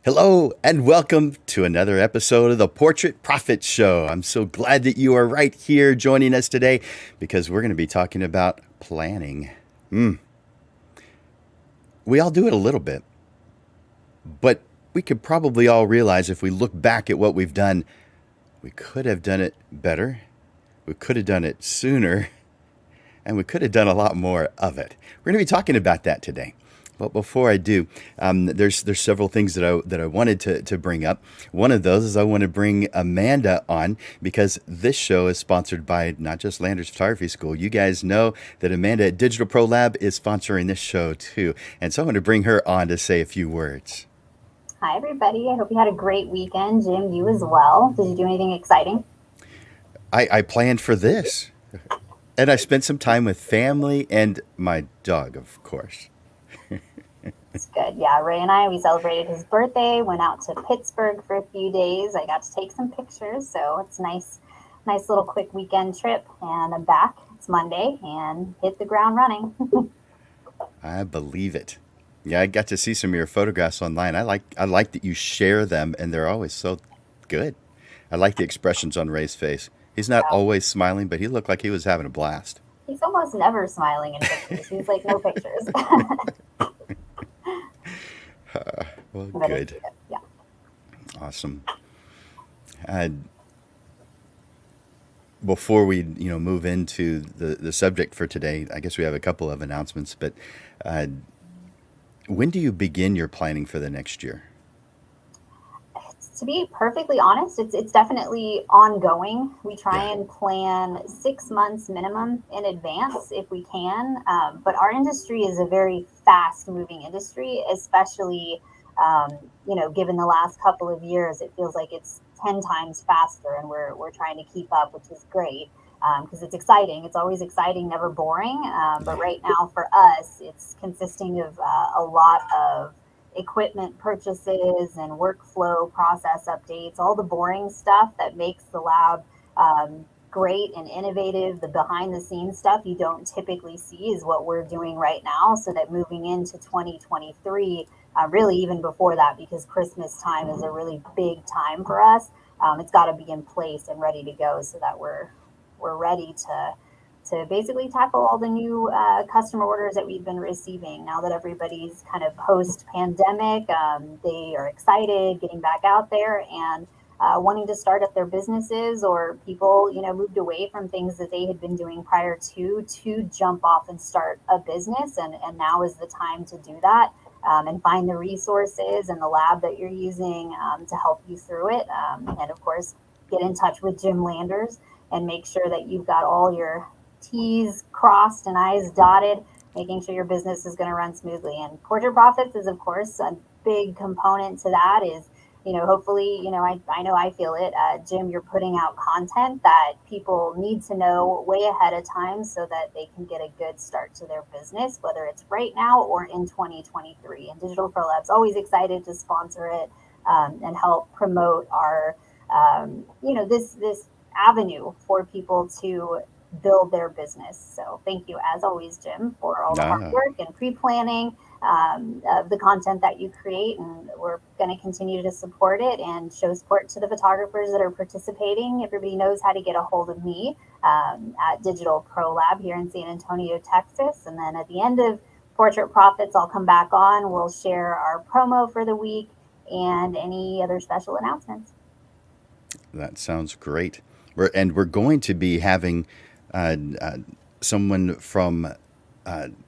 Hello and welcome to another episode of the Portrait Profit Show. I'm so glad that you are right here joining us today because we're going to be talking about planning. We all do it a little bit, but we could probably all realize if we look back at what we've done, we could have done it better, we could have done it sooner, and we could have done a lot more of it. We're going to be talking about that today. But before I do, there's several things that I wanted to bring up. One of those is I want to bring Amanda on because this show is sponsored by not just Landers Photography School. You guys know that Amanda at Digital Pro Lab is sponsoring this show too. And so I want to bring her on to say a few words. Hi, everybody. I hope you had a great weekend. Jim, you as well. Did you do anything exciting? I planned for this. And I spent some time with family and my dog, of course. It's good. Yeah, Ray and we celebrated his birthday, went out to Pittsburgh for a few days. I got to take some pictures, so it's nice little quick weekend trip. And I'm back. It's Monday and hit the ground running. I believe it. Yeah, I got to see some of your photographs online. I like that you share them, and they're always so good. I like the expressions on Ray's face. He's not always smiling, but he looked like he was having a blast. He's almost never smiling in pictures. He's like, no pictures. Well, But good. it's yeah. Awesome. Uh, Before we move into the subject for today, I guess we have a couple of announcements. But uh, when do you begin your planning for the next year? To be perfectly honest, it's definitely ongoing. We try Yeah. and plan 6 months minimum in advance if we can. But our industry is a very fast moving industry, especially, given the last couple of years, it feels like it's 10 times faster and we're trying to keep up, which is great because it's exciting. It's always exciting, never boring. But right now for us, it's consisting of a lot of equipment purchases and workflow process updates, all the boring stuff that makes the lab great and innovative. The behind the scenes stuff you don't typically see is what we're doing right now, so that moving into 2023, really even before that, because Christmas time is a really big time for us, it's got to be in place and ready to go so that we're ready to basically tackle all the new customer orders that we've been receiving now that everybody's kind of post-pandemic. They are excited getting back out there and wanting to start up their businesses, or people, moved away from things that they had been doing prior to jump off and start a business. And now is the time to do that and find the resources and the lab that you're using to help you through it. And of course, get in touch with Jim Landers and make sure that you've got all your T's crossed and I's dotted, making sure your business is going to run smoothly. And Portrait Profits is, of course, a big component to that. Is, hopefully, I know I feel it. Jim, you're putting out content that people need to know way ahead of time so that they can get a good start to their business, whether it's right now or in 2023. And Digital Pro Lab's always excited to sponsor it and help promote our, this avenue for people to build their business. So thank you, as always, Jim, for all the hard work and pre-planning of the content that you create. And we're going to continue to support it and show support to the photographers that are participating. Everybody knows how to get a hold of me at Digital Pro Lab here in San Antonio, Texas. And then at the end of Portrait Profits, I'll come back on. We'll share our promo for the week and any other special announcements. That sounds great. We're going to be having someone from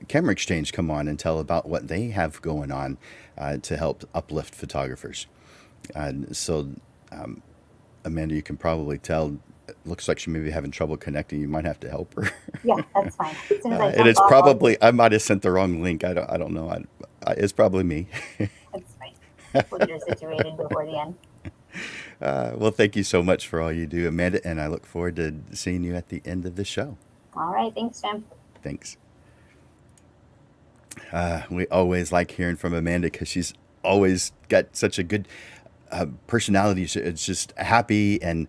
Camera Exchange come on and tell about what they have going on to help uplift photographers. So, Amanda, you can probably tell. It looks like she may be having trouble connecting. You might have to help her. Yeah, that's fine. As soon as I And jump it's off, probably I might have sent the wrong link. I don't know. It's probably me. it's fine. We'll get her situated before the end. Well, thank you so much for all you do, Amanda, and I look forward to seeing you at the end of the show. All right. Thanks, Jim. Thanks. We always like hearing from Amanda because she's always got such a good personality. It's just happy and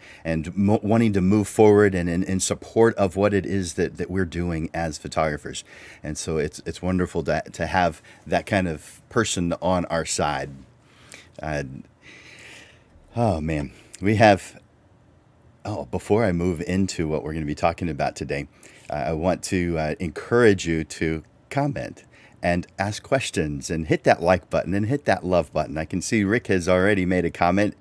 wanting to move forward and in support of what it is that we're doing as photographers. And so it's wonderful to have that kind of person on our side. Uh, oh man, we have. Oh, before I move into what we're going to be talking about today, I want to encourage you to comment and ask questions and hit that like button and hit that love button. I can see Rick has already made a comment.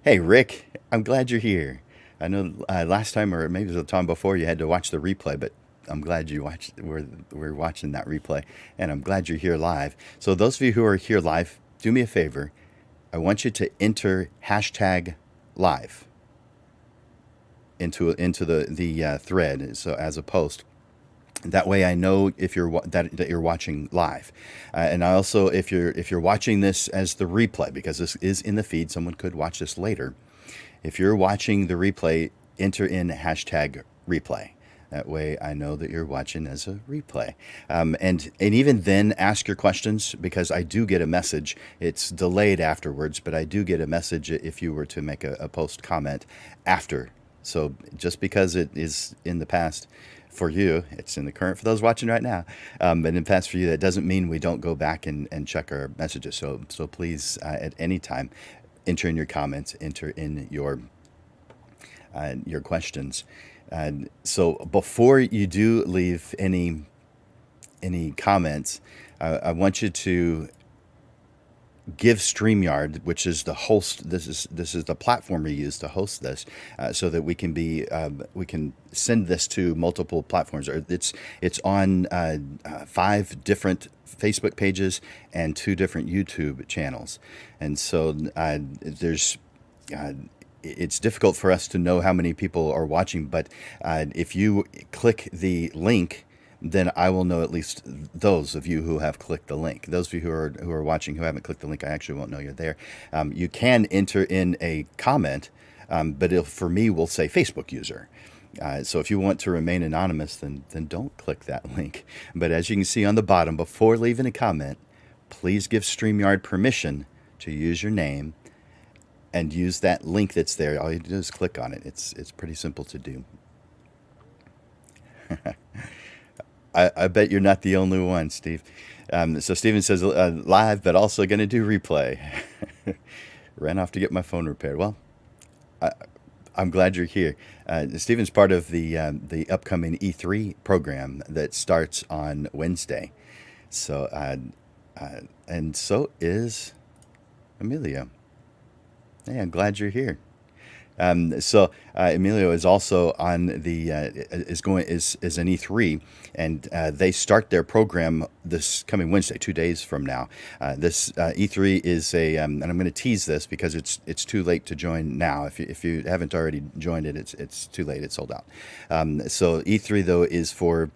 Hey, Rick, I'm glad you're here. I know last time, or maybe it was the time before, you had to watch the replay, but I'm glad you watched. We're watching that replay, and I'm glad you're here live. So those of you who are here live, do me a favor. I want you to enter hashtag live into the thread, so as a post. That way, I know if that you're watching live, and I also if you're watching this as the replay, because this is in the feed. Someone could watch this later. If you're watching the replay, enter in hashtag replay. That way, I know that you're watching as a replay, and even then, ask your questions, because I do get a message. It's delayed afterwards, but I do get a message if you were to make a post comment after. So just because it is in the past for you, it's in the current for those watching right now, but in the past for you, that doesn't mean we don't go back and check our messages. So please, at any time, enter in your comments, enter in your questions. So before you do leave any comments, I want you to give Streamyard, which is the host. This is the platform we use to host this, so that we can send this to multiple platforms. Or it's on 5 different Facebook pages and 2 different YouTube channels, and so there's. It's difficult for us to know how many people are watching, but if you click the link, then I will know at least those of you who have clicked the link. Those of you who are watching who haven't clicked the link, I actually won't know you're there. You can enter in a comment, but for me, we'll say Facebook user. So if you want to remain anonymous, then don't click that link. But as you can see on the bottom, before leaving a comment, please give StreamYard permission to use your name and use that link that's there. All you do is click on it. It's pretty simple to do. I bet you're not the only one, Steve. So Steven says live, but also going to do replay. Ran off to get my phone repaired. Well, I'm glad you're here. Steven's part of the upcoming E3 program that starts on Wednesday. So and so is Emilio. Hey, I'm glad you're here. So Emilio is also on the is an E3, and they start their program this coming Wednesday, 2 days from now. This E3 is and I'm going to tease this because it's too late to join now. If you haven't already joined it, it's too late. It's sold out. So E3 though is for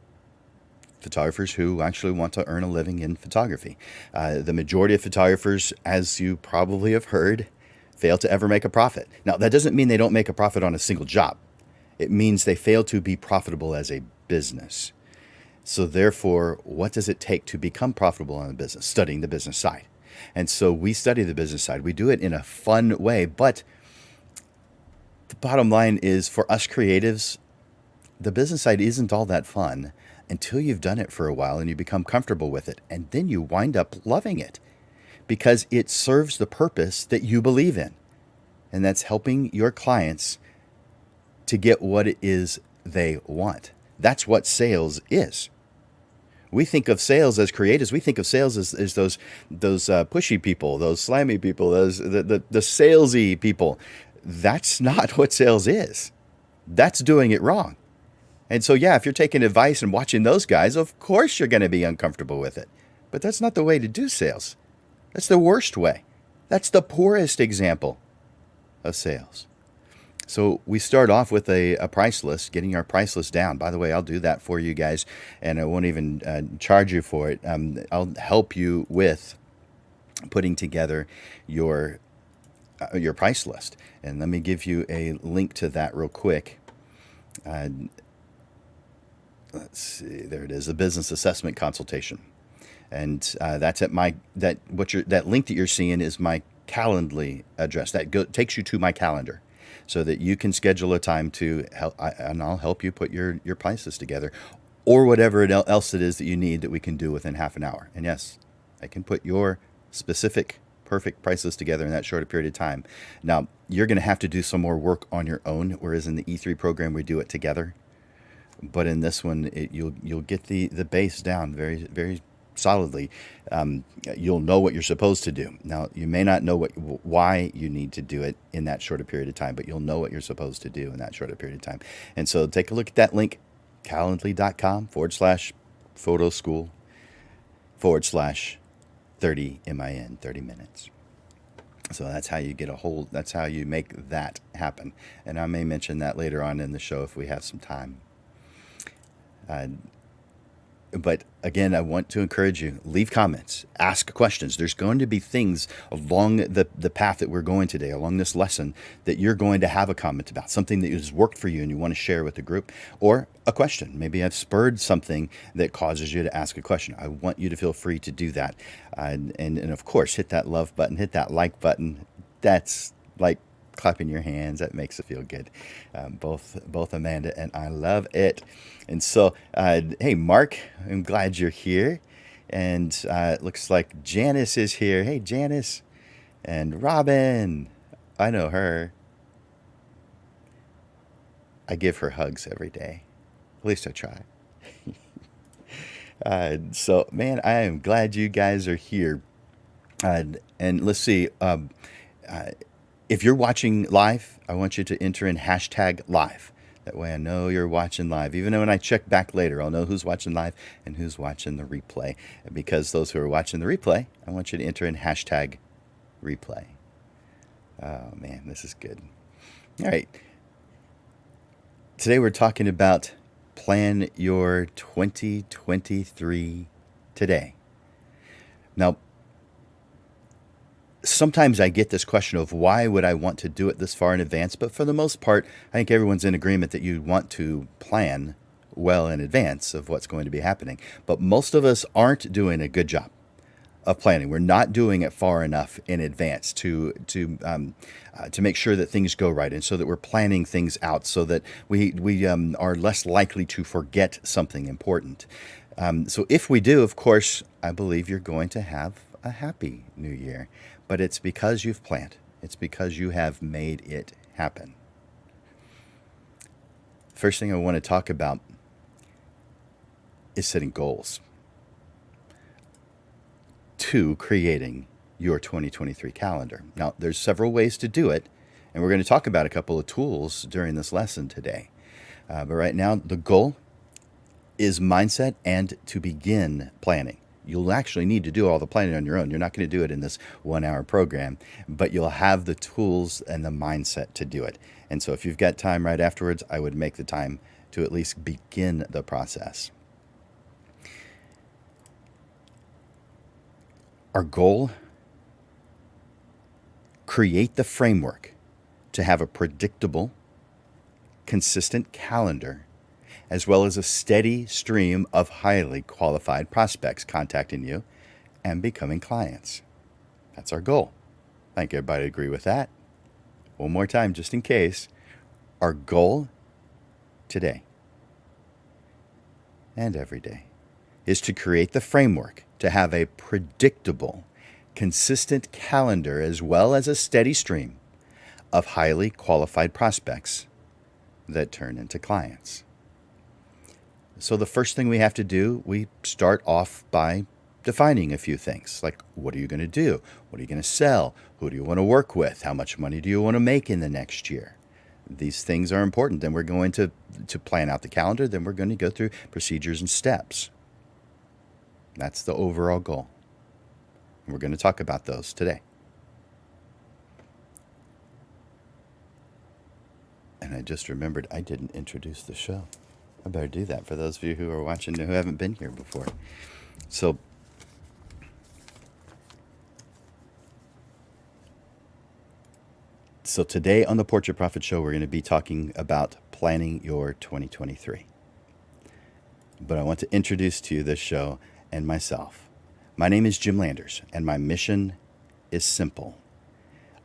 photographers who actually want to earn a living in photography. The majority of photographers, as you probably have heard, fail to ever make a profit. Now, that doesn't mean they don't make a profit on a single job. It means they fail to be profitable as a business. So therefore, what does it take to become profitable on a business? Studying the business side. And so we study the business side. We do it in a fun way, but the bottom line is, for us creatives, the business side isn't all that fun until you've done it for a while and you become comfortable with it. And then you wind up loving it, because it serves the purpose that you believe in. And that's helping your clients to get what it is they want. That's what sales is. We think of sales as creatives. We think of sales as those pushy people, those slimy people, those the salesy people. That's not what sales is. That's doing it wrong. And so, yeah, if you're taking advice and watching those guys, of course you're going to be uncomfortable with it. But that's not the way to do sales. That's the worst way. That's the poorest example of sales. So we start off with a price list, getting our price list down. By the way, I'll do that for you guys, and I won't even charge you for it. I'll help you with putting together your price list. And let me give you a link to that real quick. Let's see, there it is, the business assessment consultation. And that's at that link that you're seeing is my Calendly address. That takes you to my calendar, so that you can schedule a time to help, and I'll help you put your prices together, or whatever else it is that you need that we can do within half an hour. And yes, I can put your specific perfect price list together in that short a period of time. Now, you're going to have to do some more work on your own, whereas in the E3 program, we do it together. But in this one, you'll get the base down very, very solidly. You'll know what you're supposed to do. Now, you may not know why you need to do it in that shorter period of time, but you'll know what you're supposed to do in that shorter period of time. And so take a look at that link, calendly.com/photoschool/30 30 minutes. So that's how you that's how you make that happen. And I may mention that later on in the show if we have some time. But again, I want to encourage you, leave comments, ask questions. There's going to be things along the path that we're going today, along this lesson, that you're going to have a comment about, something that has worked for you and you want to share with the group, or a question. Maybe I've spurred something that causes you to ask a question. I want you to feel free to do that. And of course, hit that love button, hit that like button. That's like clapping your hands. That makes it feel good. Both Amanda and I love it. And so, hey, Mark, I'm glad you're here. And it looks like Janice is here. Hey, Janice. And Robin. I know her. I give her hugs every day. At least I try. So, man, I am glad you guys are here. And let's see. If you're watching live, I want you to enter in #live. That way I know you're watching live. Even when I check back later, I'll know who's watching live and who's watching the replay. And because those who are watching the replay, I want you to enter in #replay. Oh, man, this is good. All right. Today we're talking about plan your 2023 today. Now, sometimes I get this question of why would I want to do it this far in advance? But for the most part, I think everyone's in agreement that you want to plan well in advance of what's going to be happening. But most of us aren't doing a good job of planning. We're not doing it far enough in advance to make sure that things go right, and so that we're planning things out so that we are less likely to forget something important. So if we do, of course, I believe you're going to have a happy new year. But it's because you've planned. It's because you have made it happen. First thing I want to talk about is setting goals. 2, creating your 2023 calendar. Now, there's several ways to do it, and we're going to talk about a couple of tools during this lesson today. But right now, the goal is mindset and to begin planning. You'll actually need to do all the planning on your own. You're not going to do it in this 1-hour program, but you'll have the tools and the mindset to do it. And so if you've got time right afterwards, I would make the time to at least begin the process. Our goal, create the framework to have a predictable, consistent calendar, as well as a steady stream of highly qualified prospects contacting you and becoming clients. That's our goal. I think everybody agree with that. One more time, just in case. Our goal today and every day is to create the framework to have a predictable, consistent calendar as well as a steady stream of highly qualified prospects that turn into clients. So the first thing we have to do, we start off by defining a few things, like what are you going to do? What are you going to sell? Who do you want to work with? How much money do you want to make in the next year? These things are important. Then we're going to plan out the calendar. Then we're going to go through procedures and steps. That's the overall goal. And we're going to talk about those today. And I just remembered I didn't introduce the show. I better do that for those of you who are watching who haven't been here before. So today on the Portrait Prophet Show, we're going to be talking about planning your 2023. But I want to introduce to you this show and myself. My name is Jim Landers, and my mission is simple.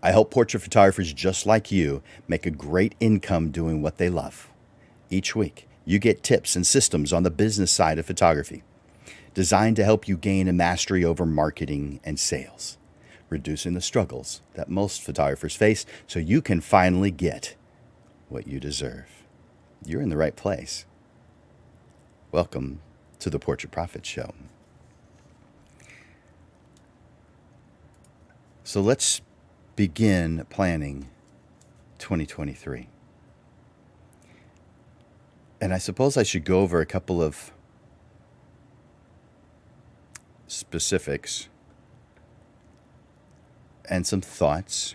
I help portrait photographers just like you make a great income doing what they love. Each week, you get tips and systems on the business side of photography, designed to help you gain a mastery over marketing and sales. reducing the struggles that most photographers face so you can finally get what you deserve. You're in the right place. Welcome to the Portrait Profit Show. So let's begin planning 2023. And I suppose I should go over a couple of specifics and some thoughts.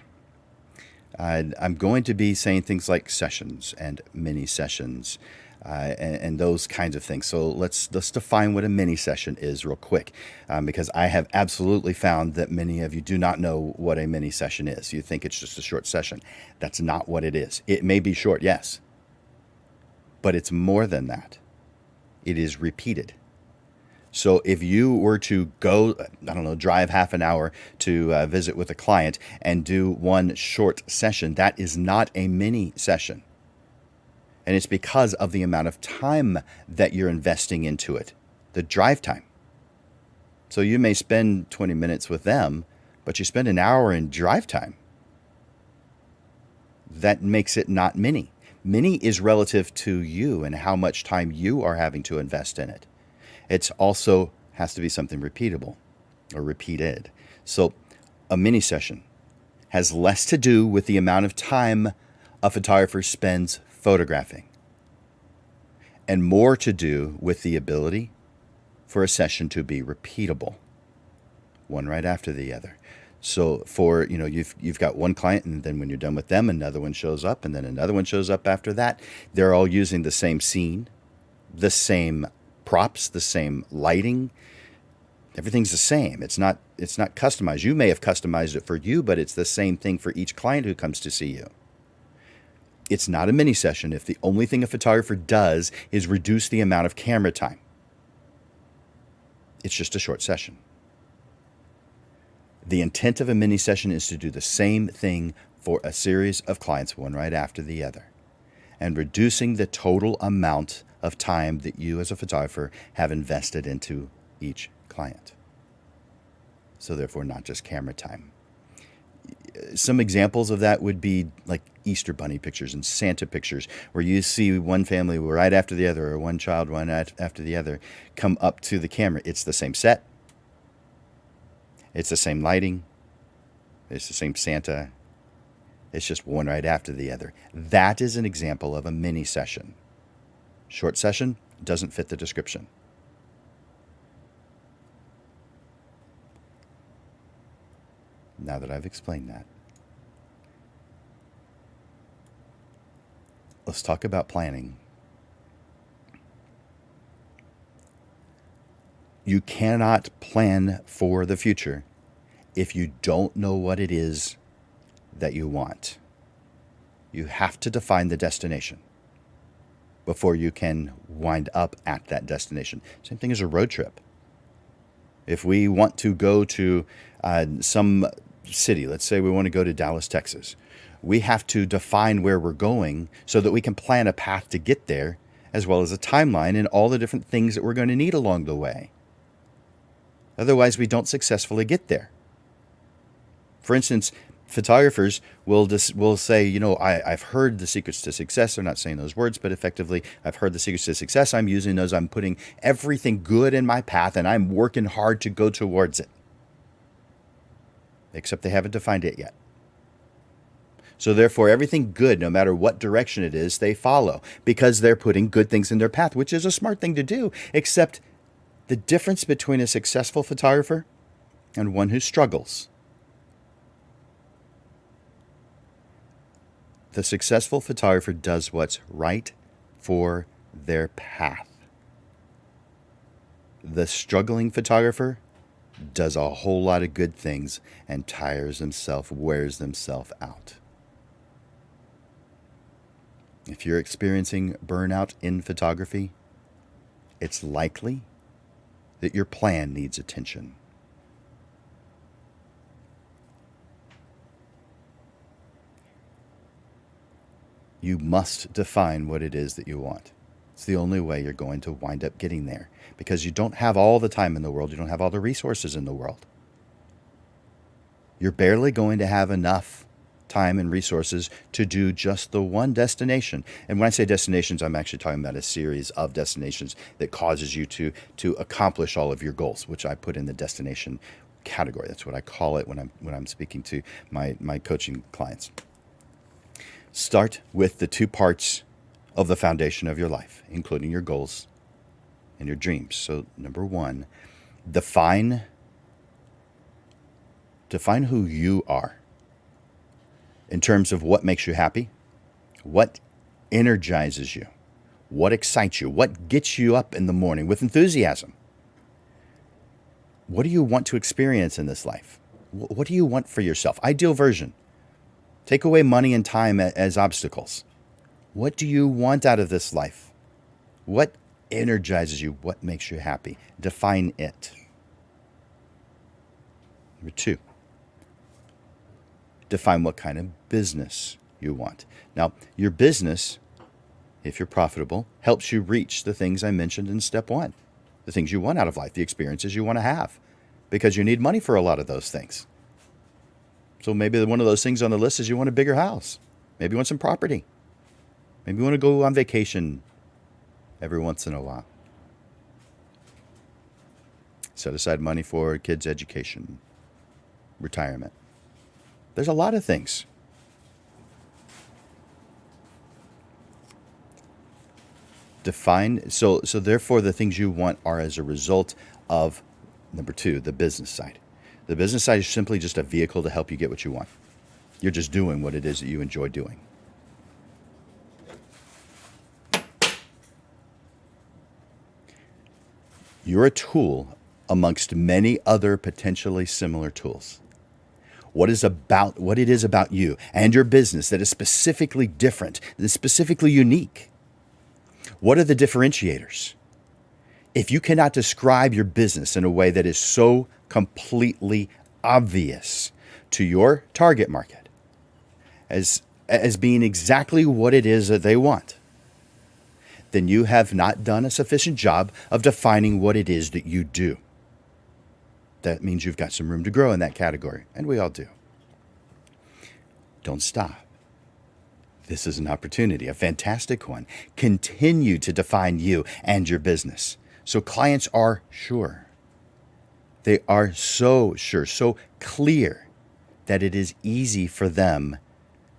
I'm going to be saying things like sessions and mini sessions and those kinds of things. So let's define what a mini session is real quick, because I have absolutely found that many of you do not know what a mini session is. You think it's just a short session. That's not what it is. It may be short, yes, but it's more than that. It is repeated. So if you were to go, drive half an hour to visit with a client and do one short session, that is not a mini session. And it's because of the amount of time that you're investing into it, the drive time. So you may spend 20 minutes with them, but you spend an hour in drive time. That makes it not mini. Mini is relative to you and how much time you are having to invest in it. It also has to be something repeatable or repeated. So a mini session has less to do with the amount of time a photographer spends photographing and more to do with the ability for a session to be repeatable, one right after the other. So for, you've got one client, and then when you're done with them, another one shows up, and then another one shows up after that. They're all using the same scene, the same props, the same lighting. Everything's the same. It's not customized. You may have customized it for you, but it's the same thing for each client who comes to see you. It's not a mini session if the only thing a photographer does is reduce the amount of camera time. It's just a short session. The intent of a mini session is to do the same thing for a series of clients, one right after the other, and reducing the total amount of time that you as a photographer have invested into each client. So therefore, not just camera time. Some examples of that would be like Easter bunny pictures and Santa pictures, where you see one family right after the other, or one child one after the other, come up to the camera. It's the same set. It's the same lighting. It's the same Santa. It's just one right after the other. That is an example of a mini session. Short session doesn't fit the description. Now that I've explained that, let's talk about planning. You cannot plan for the future if you don't know what it is that you want. You have to define the destination before you can wind up at that destination. Same thing as a road trip. If we want to go to some city, let's say we want to go to Dallas, Texas, we have to define where we're going so that we can plan a path to get there, as well as a timeline and all the different things that we're going to need along the way. Otherwise, we don't successfully get there. For instance, photographers will say, I've heard the secrets to success. They're not saying those words, but effectively, I've heard the secrets to success. I'm using those. I'm putting everything good in my path, and I'm working hard to go towards it. Except they haven't defined it yet. So therefore, everything good, no matter what direction it is, they follow because they're putting good things in their path, which is a smart thing to do. Except the difference between a successful photographer and one who struggles. The successful photographer does what's right for their path. The struggling photographer does a whole lot of good things and tires himself, wears himself out. If you're experiencing burnout in photography, it's likely that your plan needs attention. You must define what it is that you want. It's the only way you're going to wind up getting there, because you don't have all the time in the world. You don't have all the resources in the world. You're barely going to have enough time and resources to do just the one destination. And when I say destinations, I'm actually talking about a series of destinations that causes you to accomplish all of your goals, which I put in the destination category. That's what I call it when I'm speaking to my coaching clients. Start with the two parts of the foundation of your life, including your goals and your dreams. So number one, define who you are in terms of what makes you happy, what energizes you, what excites you, what gets you up in the morning with enthusiasm. What do you want to experience in this life? What do you want for yourself? Ideal version. Take away money and time as obstacles. What do you want out of this life? What energizes you? What makes you happy? Define it. Number two, define what kind of business you want. Now, your business, if you're profitable, helps you reach the things I mentioned in step one, the things you want out of life, the experiences you want to have, because you need money for a lot of those things. So maybe one of those things on the list is you want a bigger house. Maybe you want some property. Maybe you want to go on vacation every once in a while. Set aside money for kids' education, retirement. There's a lot of things. Define, so therefore the things you want are as a result of, number two, the business side. The business side is simply just a vehicle to help you get what you want. You're just doing what it is that you enjoy doing. You're a tool amongst many other potentially similar tools. What it is about you and your business that is specifically different, that is specifically unique. What are the differentiators? If you cannot describe your business in a way that is so completely obvious to your target market as being exactly what it is that they want, then you have not done a sufficient job of defining what it is that you do. That means you've got some room to grow in that category, and we all do. Don't stop. This is an opportunity, a fantastic one. Continue to define you and your business. So clients are sure. They are so sure, so clear that it is easy for them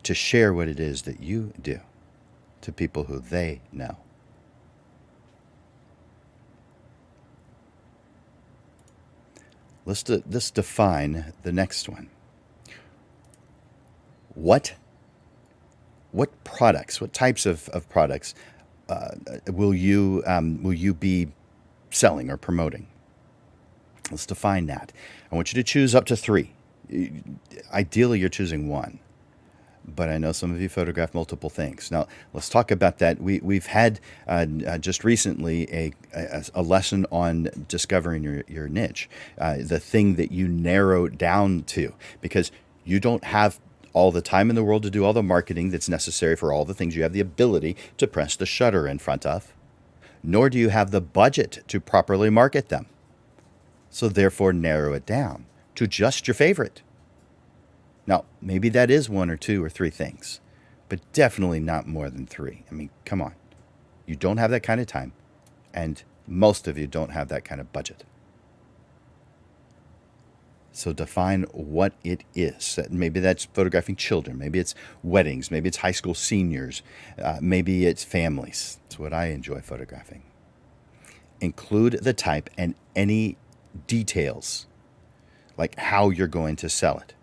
to share what it is that you do to people who they know. Let's define the next one. What products, what types of products will you be selling or promoting? Let's define that. I want you to choose up to 3. Ideally, you're choosing one, but I know some of you photograph multiple things. Now, let's talk about that. We've had just recently a lesson on discovering your niche, the thing that you narrow down to, because you don't have all the time in the world to do all the marketing that's necessary for all the things you have the ability to press the shutter in front of, nor do you have the budget to properly market them. So therefore, narrow it down to just your favorite. Now, maybe that is 1 or 2 or 3 things, but definitely not more than 3. I mean, come on. You don't have that kind of time, and most of you don't have that kind of budget. So define what it is. Maybe that's photographing children. Maybe it's weddings. Maybe it's high school seniors. Maybe it's families. That's what I enjoy photographing. Include the type and any details, like how you're going to sell it.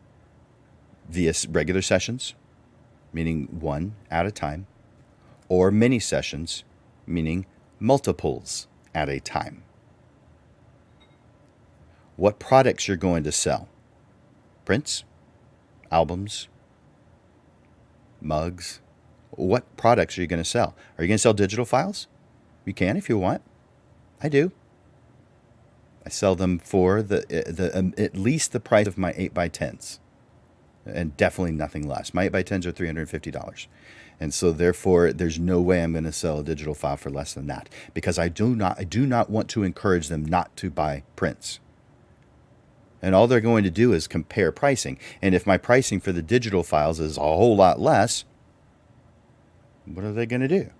Via regular sessions, meaning one at a time, or mini sessions, meaning multiples at a time. What products you're going to sell. Prints, albums, mugs. What products are you going to sell? Are you going to sell digital files? You can if you want. I do. I sell them for at least the price of my 8x10s. And definitely nothing less. My 8x10s are $350. And so therefore, there's no way I'm going to sell a digital file for less than that, because I do not want to encourage them not to buy prints. And all they're going to do is compare pricing. And if my pricing for the digital files is a whole lot less, what are they going to do?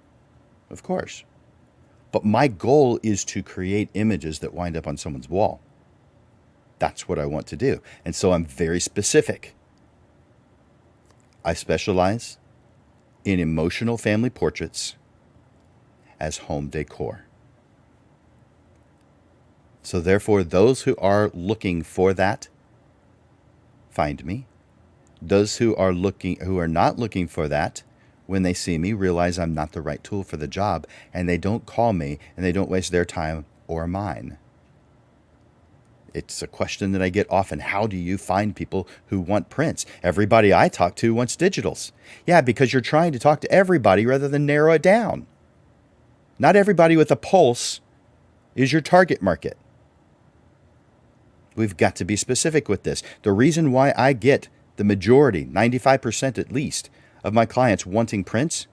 Of course. But my goal is to create images that wind up on someone's wall. That's what I want to do. And so I'm very specific. I specialize in emotional family portraits as home decor. So therefore, those who are looking for that, find me. Those who are not looking for that, when they see me, realize I'm not the right tool for the job, and they don't call me, and they don't waste their time or mine. It's a question that I get often. How do you find people who want prints? Everybody I talk to wants digitals. Yeah, because you're trying to talk to everybody rather than narrow it down. Not everybody with a pulse is your target market. We've got to be specific with this. The reason why I get the majority, 95% at least, of my clients wanting prints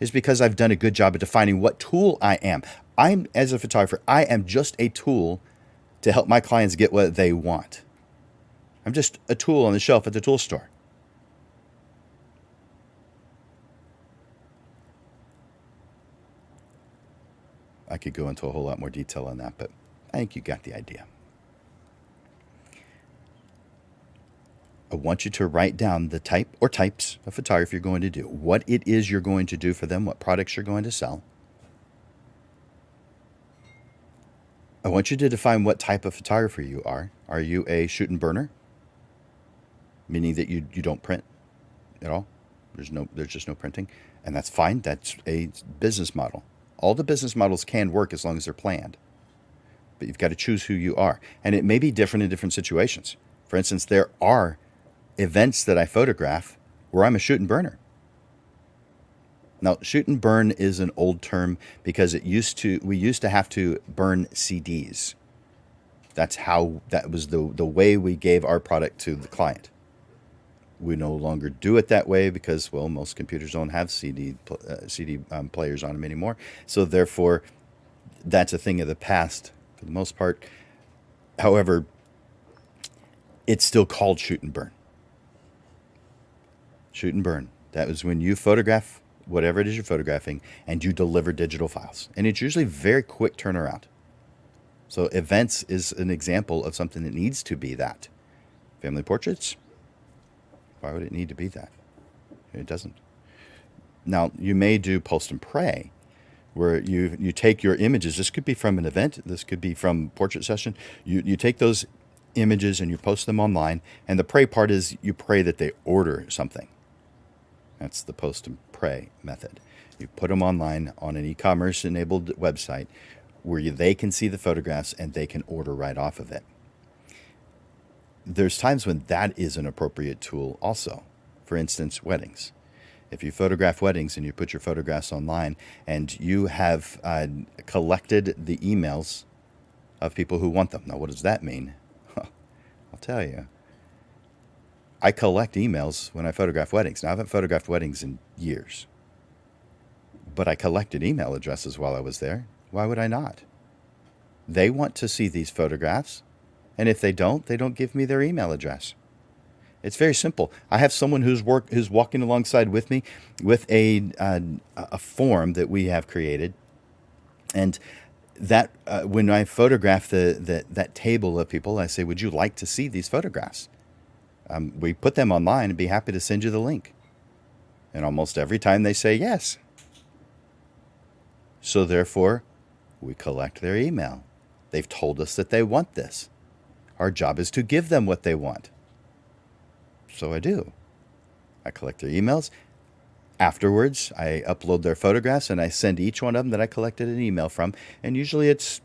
is because I've done a good job of defining what tool I am. As a photographer, I am just a tool to help my clients get what they want. I'm just a tool on the shelf at the tool store. I could go into a whole lot more detail on that, but I think you got the idea. I want you to write down the type or types of photography you're going to do, what it is you're going to do for them, what products you're going to sell. I want you to define what type of photographer you are. Are you a shoot and burner? Meaning that you don't print at all? There's just no printing. And that's fine. That's a business model. All the business models can work as long as they're planned. But you've got to choose who you are. And it may be different in different situations. For instance, there are events that I photograph where I'm a shoot and burner. Now, shoot and burn is an old term because we used to have to burn CDs. That was the way we gave our product to the client. We no longer do it that way because, well, most computers don't have CD players on them anymore. So therefore, that's a thing of the past for the most part. However, it's still called shoot and burn. Shoot and burn. That was when you photograph whatever it is you're photographing and you deliver digital files. And it's usually very quick turnaround. So events is an example of something that needs to be that. Family portraits? Why would it need to be that? It doesn't. Now, you may do post and pray, where you take your images. This could be from an event. This could be from portrait session. You take those images and you post them online. And the pray part is you pray that they order something. That's the post and pray method. You put them online on an e-commerce enabled website where they can see the photographs and they can order right off of it. There's times when that is an appropriate tool also. For instance, weddings. If you photograph weddings and you put your photographs online and you have collected the emails of people who want them. Now, what does that mean? I'll tell you. I collect emails when I photograph weddings. Now, I haven't photographed weddings in years. But I collected email addresses while I was there. Why would I not? They want to see these photographs. And if they don't give me their email address. It's very simple. I have someone who's walking alongside with me with a form that we have created. And that when I photograph that table of people, I say, would you like to see these photographs? We put them online and be happy to send you the link. And almost every time they say yes. So therefore, we collect their email. They've told us that they want this. Our job is to give them what they want. So I do. I collect their emails. Afterwards, I upload their photographs and I send each one of them that I collected an email from. And usually it's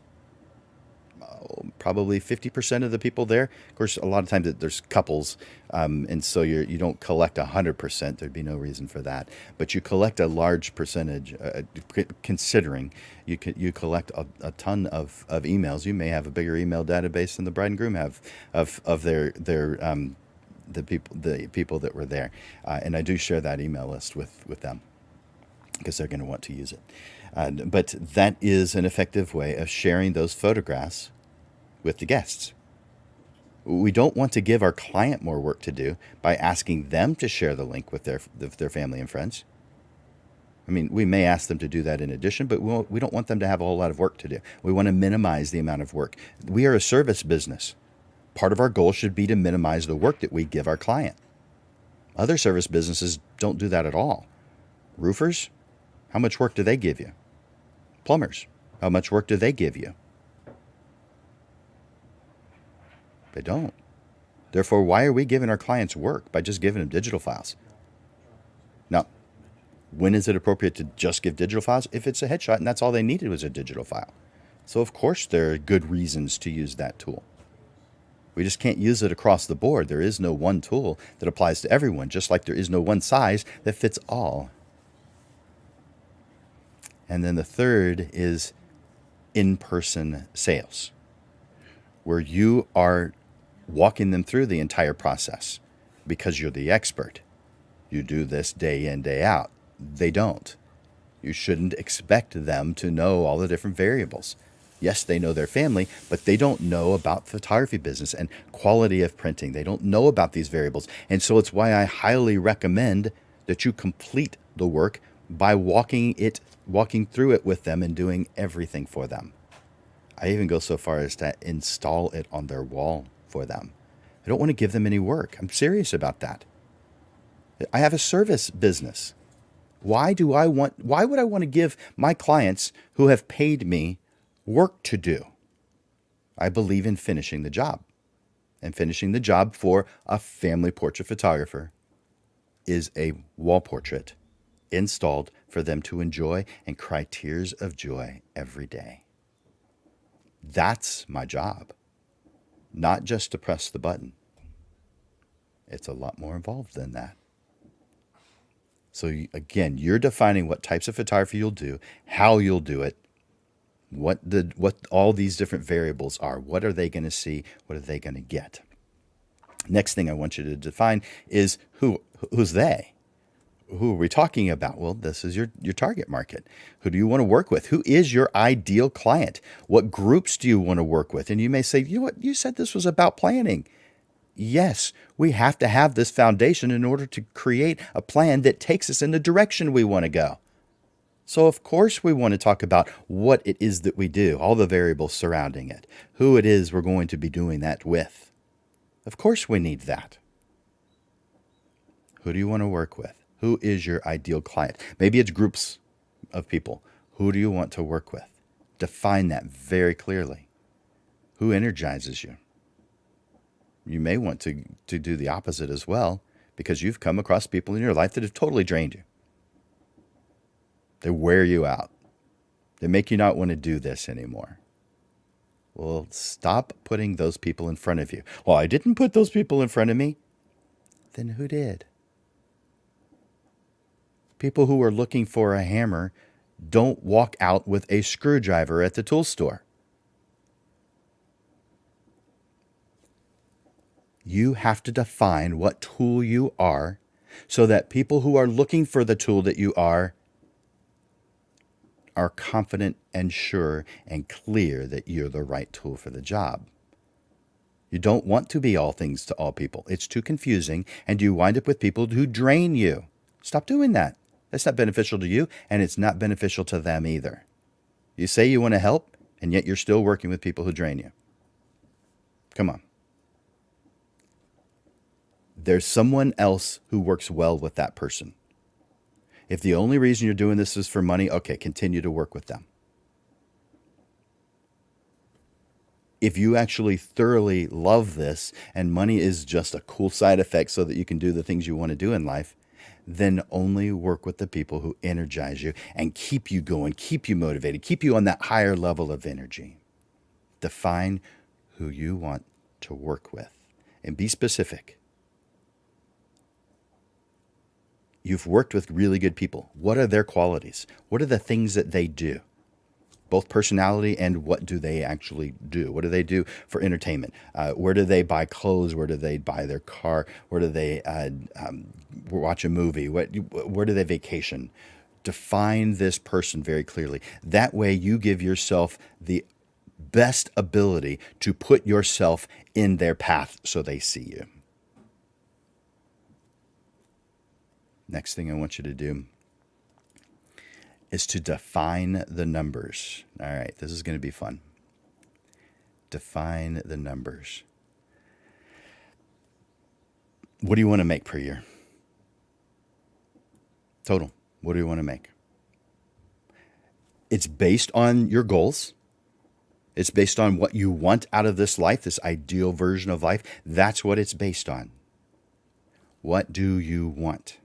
probably 50% of the people there. Of course, a lot of times there's couples, and so you don't collect 100%. There'd be no reason for that. But you collect a large percentage, considering you collect a ton of emails. You may have a bigger email database than the bride and groom have of their the people that were there. And I do share that email list with them because they're going to want to use it. But that is an effective way of sharing those photographs with the guests. We don't want to give our client more work to do by asking them to share the link with their family and friends. I mean, we may ask them to do that in addition, but we don't want them to have a whole lot of work to do. We want to minimize the amount of work. We are a service business. Part of our goal should be to minimize the work that we give our client. Other service businesses don't do that at all. Roofers, how much work do they give you? Plumbers, how much work do they give you? They don't. Therefore, why are we giving our clients work by just giving them digital files? Now, when is it appropriate to just give digital files? If it's a headshot and that's all they needed was a digital file. So of course there are good reasons to use that tool. We just can't use it across the board. There is no one tool that applies to everyone, just like there is no one size that fits all. And then the third is in-person sales, where you are walking them through the entire process because you're the expert. You do this day in, day out. They don't. You shouldn't expect them to know all the different variables. Yes, they know their family, but they don't know about photography business and quality of printing. They don't know about these variables. And so it's why I highly recommend that you complete the work by walking through it with them and doing everything for them. I even go so far as to install it on their wall for them. I don't want to give them any work. I'm serious about that. I have a service business. Why would I want to give my clients who have paid me work to do? I believe in finishing the job. And finishing the job for a family portrait photographer is a wall portrait installed for them to enjoy and cry tears of joy every day. That's my job. Not just to press the button. It's a lot more involved than that. So again, you're defining what types of photography you'll do, how you'll do it, what all these different variables are. What are they going to see? What are they going to get? Next thing I want you to define is who's they? Who are we talking about? Well, this is your target market. Who do you want to work with? Who is your ideal client? What groups do you want to work with? And you may say, you know what? You said this was about planning. Yes, we have to have this foundation in order to create a plan that takes us in the direction we want to go. So of course we want to talk about what it is that we do, all the variables surrounding it, who it is we're going to be doing that with. Of course we need that. Who do you want to work with? Who is your ideal client? Maybe it's groups of people. Who do you want to work with? Define that very clearly. Who energizes you? You may want to do the opposite as well, because you've come across people in your life that have totally drained you. They wear you out. They make you not want to do this anymore. Well, stop putting those people in front of you. Well, I didn't put those people in front of me. Then who did? People who are looking for a hammer don't walk out with a screwdriver at the tool store. You have to define what tool you are so that people who are looking for the tool that you are confident and sure and clear that you're the right tool for the job. You don't want to be all things to all people. It's too confusing, and you wind up with people who drain you. Stop doing that. That's not beneficial to you, and it's not beneficial to them either. You say you want to help, and yet you're still working with people who drain you. Come on. There's someone else who works well with that person. If the only reason you're doing this is for money, okay, continue to work with them. If you actually thoroughly love this and money is just a cool side effect so that you can do the things you want to do in life, then only work with the people who energize you and keep you going, keep you motivated, keep you on that higher level of energy. Define who you want to work with and be specific. You've worked with really good people. What are their qualities? What are the things that they do? Both personality and what do they actually do? What do they do for entertainment? Where do they buy clothes? Where do they buy their car? Where do they watch a movie? Where do they vacation? Define this person very clearly. That way you give yourself the best ability to put yourself in their path so they see you. Next thing I want you to do is to define the numbers. All right, this is going to be fun. Define the numbers. What do you want to make per year? Total. What do you want to make? It's based on your goals. It's based on what you want out of this life, this ideal version of life. That's what it's based on. What do you want?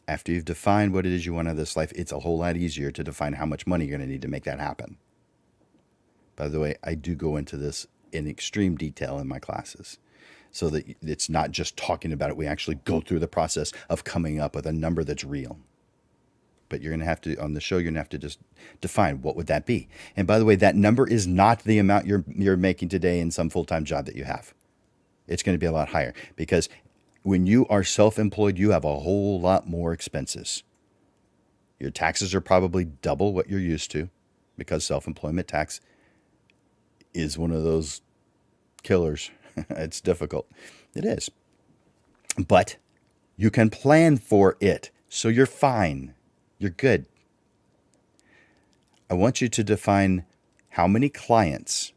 After you've defined what it is you want out of this life, it's a whole lot easier to define how much money you're going to need to make that happen. By the way, I do go into this in extreme detail in my classes so that it's not just talking about it. We actually go through the process of coming up with a number that's real. But you're going to have to, on the show, you're going to have to just define what would that be. And by the way, that number is not the amount you're making today in some full-time job that you have. It's going to be a lot higher because when you are self-employed, you have a whole lot more expenses. Your taxes are probably double what you're used to because self-employment tax is one of those killers. It's difficult. It is. But you can plan for it, so you're fine. You're good. I want you to define how many clients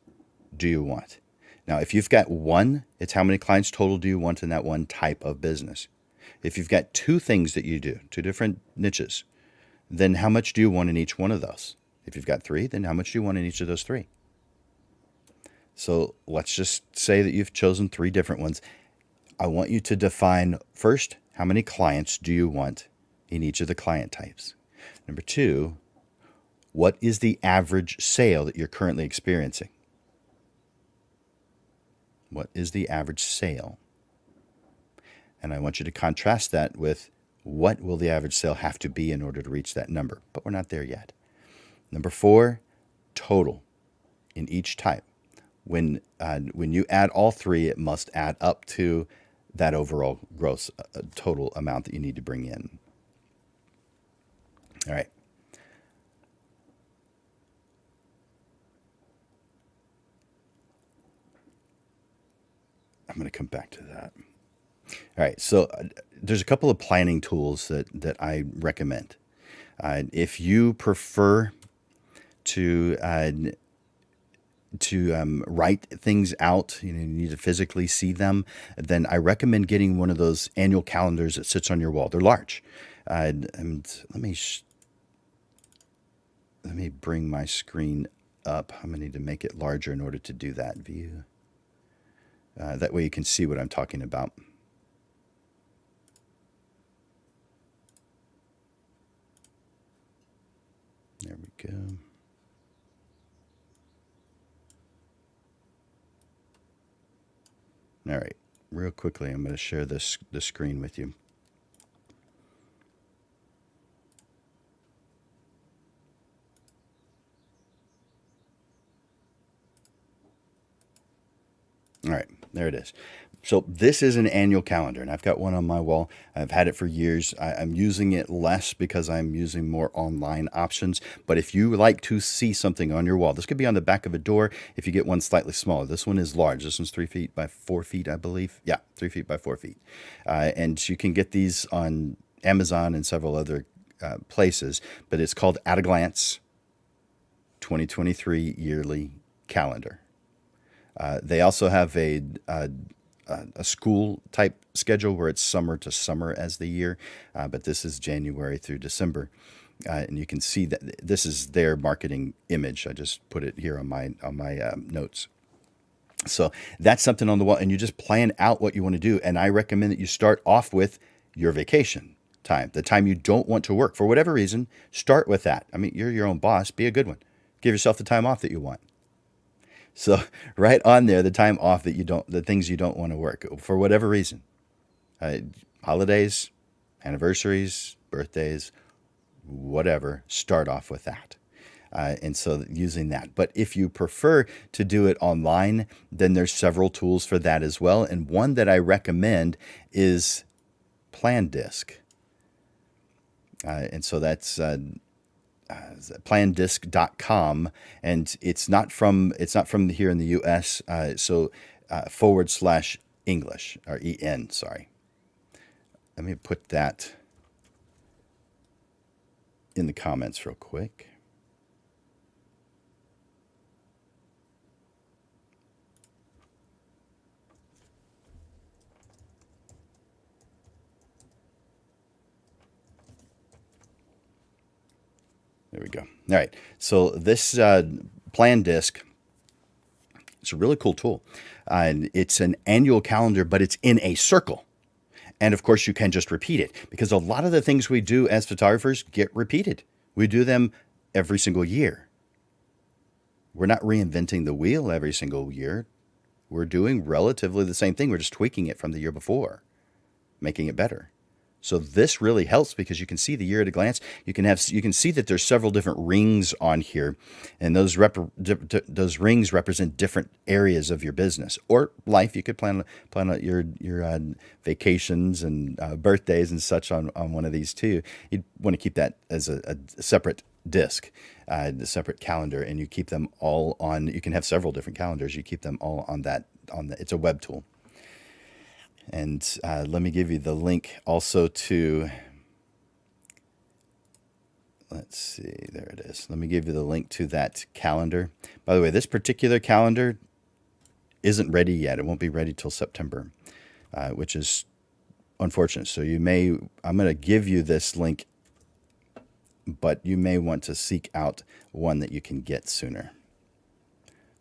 do you want. Now, if you've got one, it's how many clients total do you want in that one type of business. If you've got two things that you do, two different niches, then how much do you want in each one of those? If you've got three, then how much do you want in each of those three? So let's just say that you've chosen three different ones. I want you to define first, how many clients do you want in each of the client types? Number two, what is the average sale that you're currently experiencing? What is the average sale? And I want you to contrast that with what will the average sale have to be in order to reach that number? But we're not there yet. Number four, total in each type. When you add all three, it must add up to that overall gross total amount that you need to bring in. All right. I'm going to come back to that. All right. So there's a couple of planning tools that I recommend. If you prefer to write things out, you need to physically see them, then I recommend getting one of those annual calendars that sits on your wall. They're large. And let me bring my screen up. I'm going to need to make it larger in order to do that. View. That way you can see what I'm talking about. There we go. All right, real quickly, I'm going to share the screen with you. All right, there it is. So this is an annual calendar, and I've got one on my wall. I've had it for years. I'm using it less because I'm using more online options. But if you like to see something on your wall, this could be on the back of a door if you get one slightly smaller. This one is large. This one's 3 feet by 4 feet, I believe. Yeah, 3 feet by 4 feet. And you can get these on Amazon and several other places. But it's called At a Glance 2023 Yearly Calendar. They also have a school type schedule where it's summer to summer as the year, but this is January through December, and you can see that this is their marketing image. I just put it here on my notes. So that's something on the wall, and you just plan out what you want to do. And I recommend that you start off with your vacation time, the time you don't want to work for whatever reason. Start with that. I mean, you're your own boss. Be a good one. Give yourself the time off that you want. So right on there, the time off that the things you don't want to work for whatever reason, holidays, anniversaries, birthdays, whatever, start off with that. And so using that. But if you prefer to do it online, then there's several tools for that as well. And one that I recommend is PlanDisk. And so that's plandisc.com, and it's not from here in the U.S. / English or en. Sorry, let me put that in the comments real quick. There we go. All right. So this plan disc, it's a really cool tool. And it's an annual calendar, but it's in a circle. And of course, you can just repeat it because a lot of the things we do as photographers get repeated. We do them every single year. We're not reinventing the wheel every single year. We're doing relatively the same thing. We're just tweaking it from the year before, making it better. So this really helps because you can see the year at a glance. You can see that there's several different rings on here, and those rings represent different areas of your business or life. You could plan out your vacations and birthdays and such on one of these too. You'd want to keep that as a separate disc, the separate calendar, and you keep them all on. You can have several different calendars. You keep them all on that. It's a web tool. And let me give you the link also to, let's see, there it is. Let me give you the link to that calendar. By the way, this particular calendar isn't ready yet. It won't be ready till September, which is unfortunate. So I'm going to give you this link, but you may want to seek out one that you can get sooner.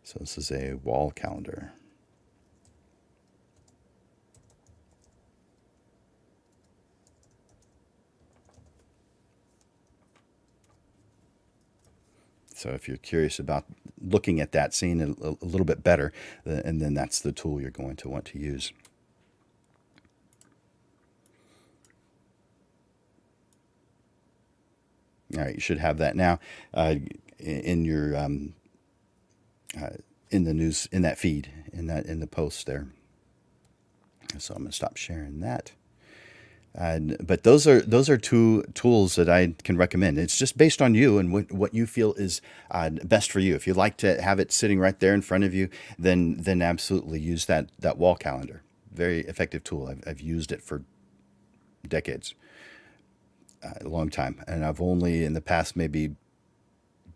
So this is a wall calendar. So if you're curious about looking at that, seeing it a little bit better, and then that's the tool you're going to want to use. All right, you should have that now in your in the news, in that feed, in the post there. So I'm going to stop sharing that. But those are two tools that I can recommend. It's just based on you and what you feel is best for you. If you like to have it sitting right there in front of you, then absolutely use that wall calendar. Very effective tool. I've used it for decades, a long time, and I've only in the past maybe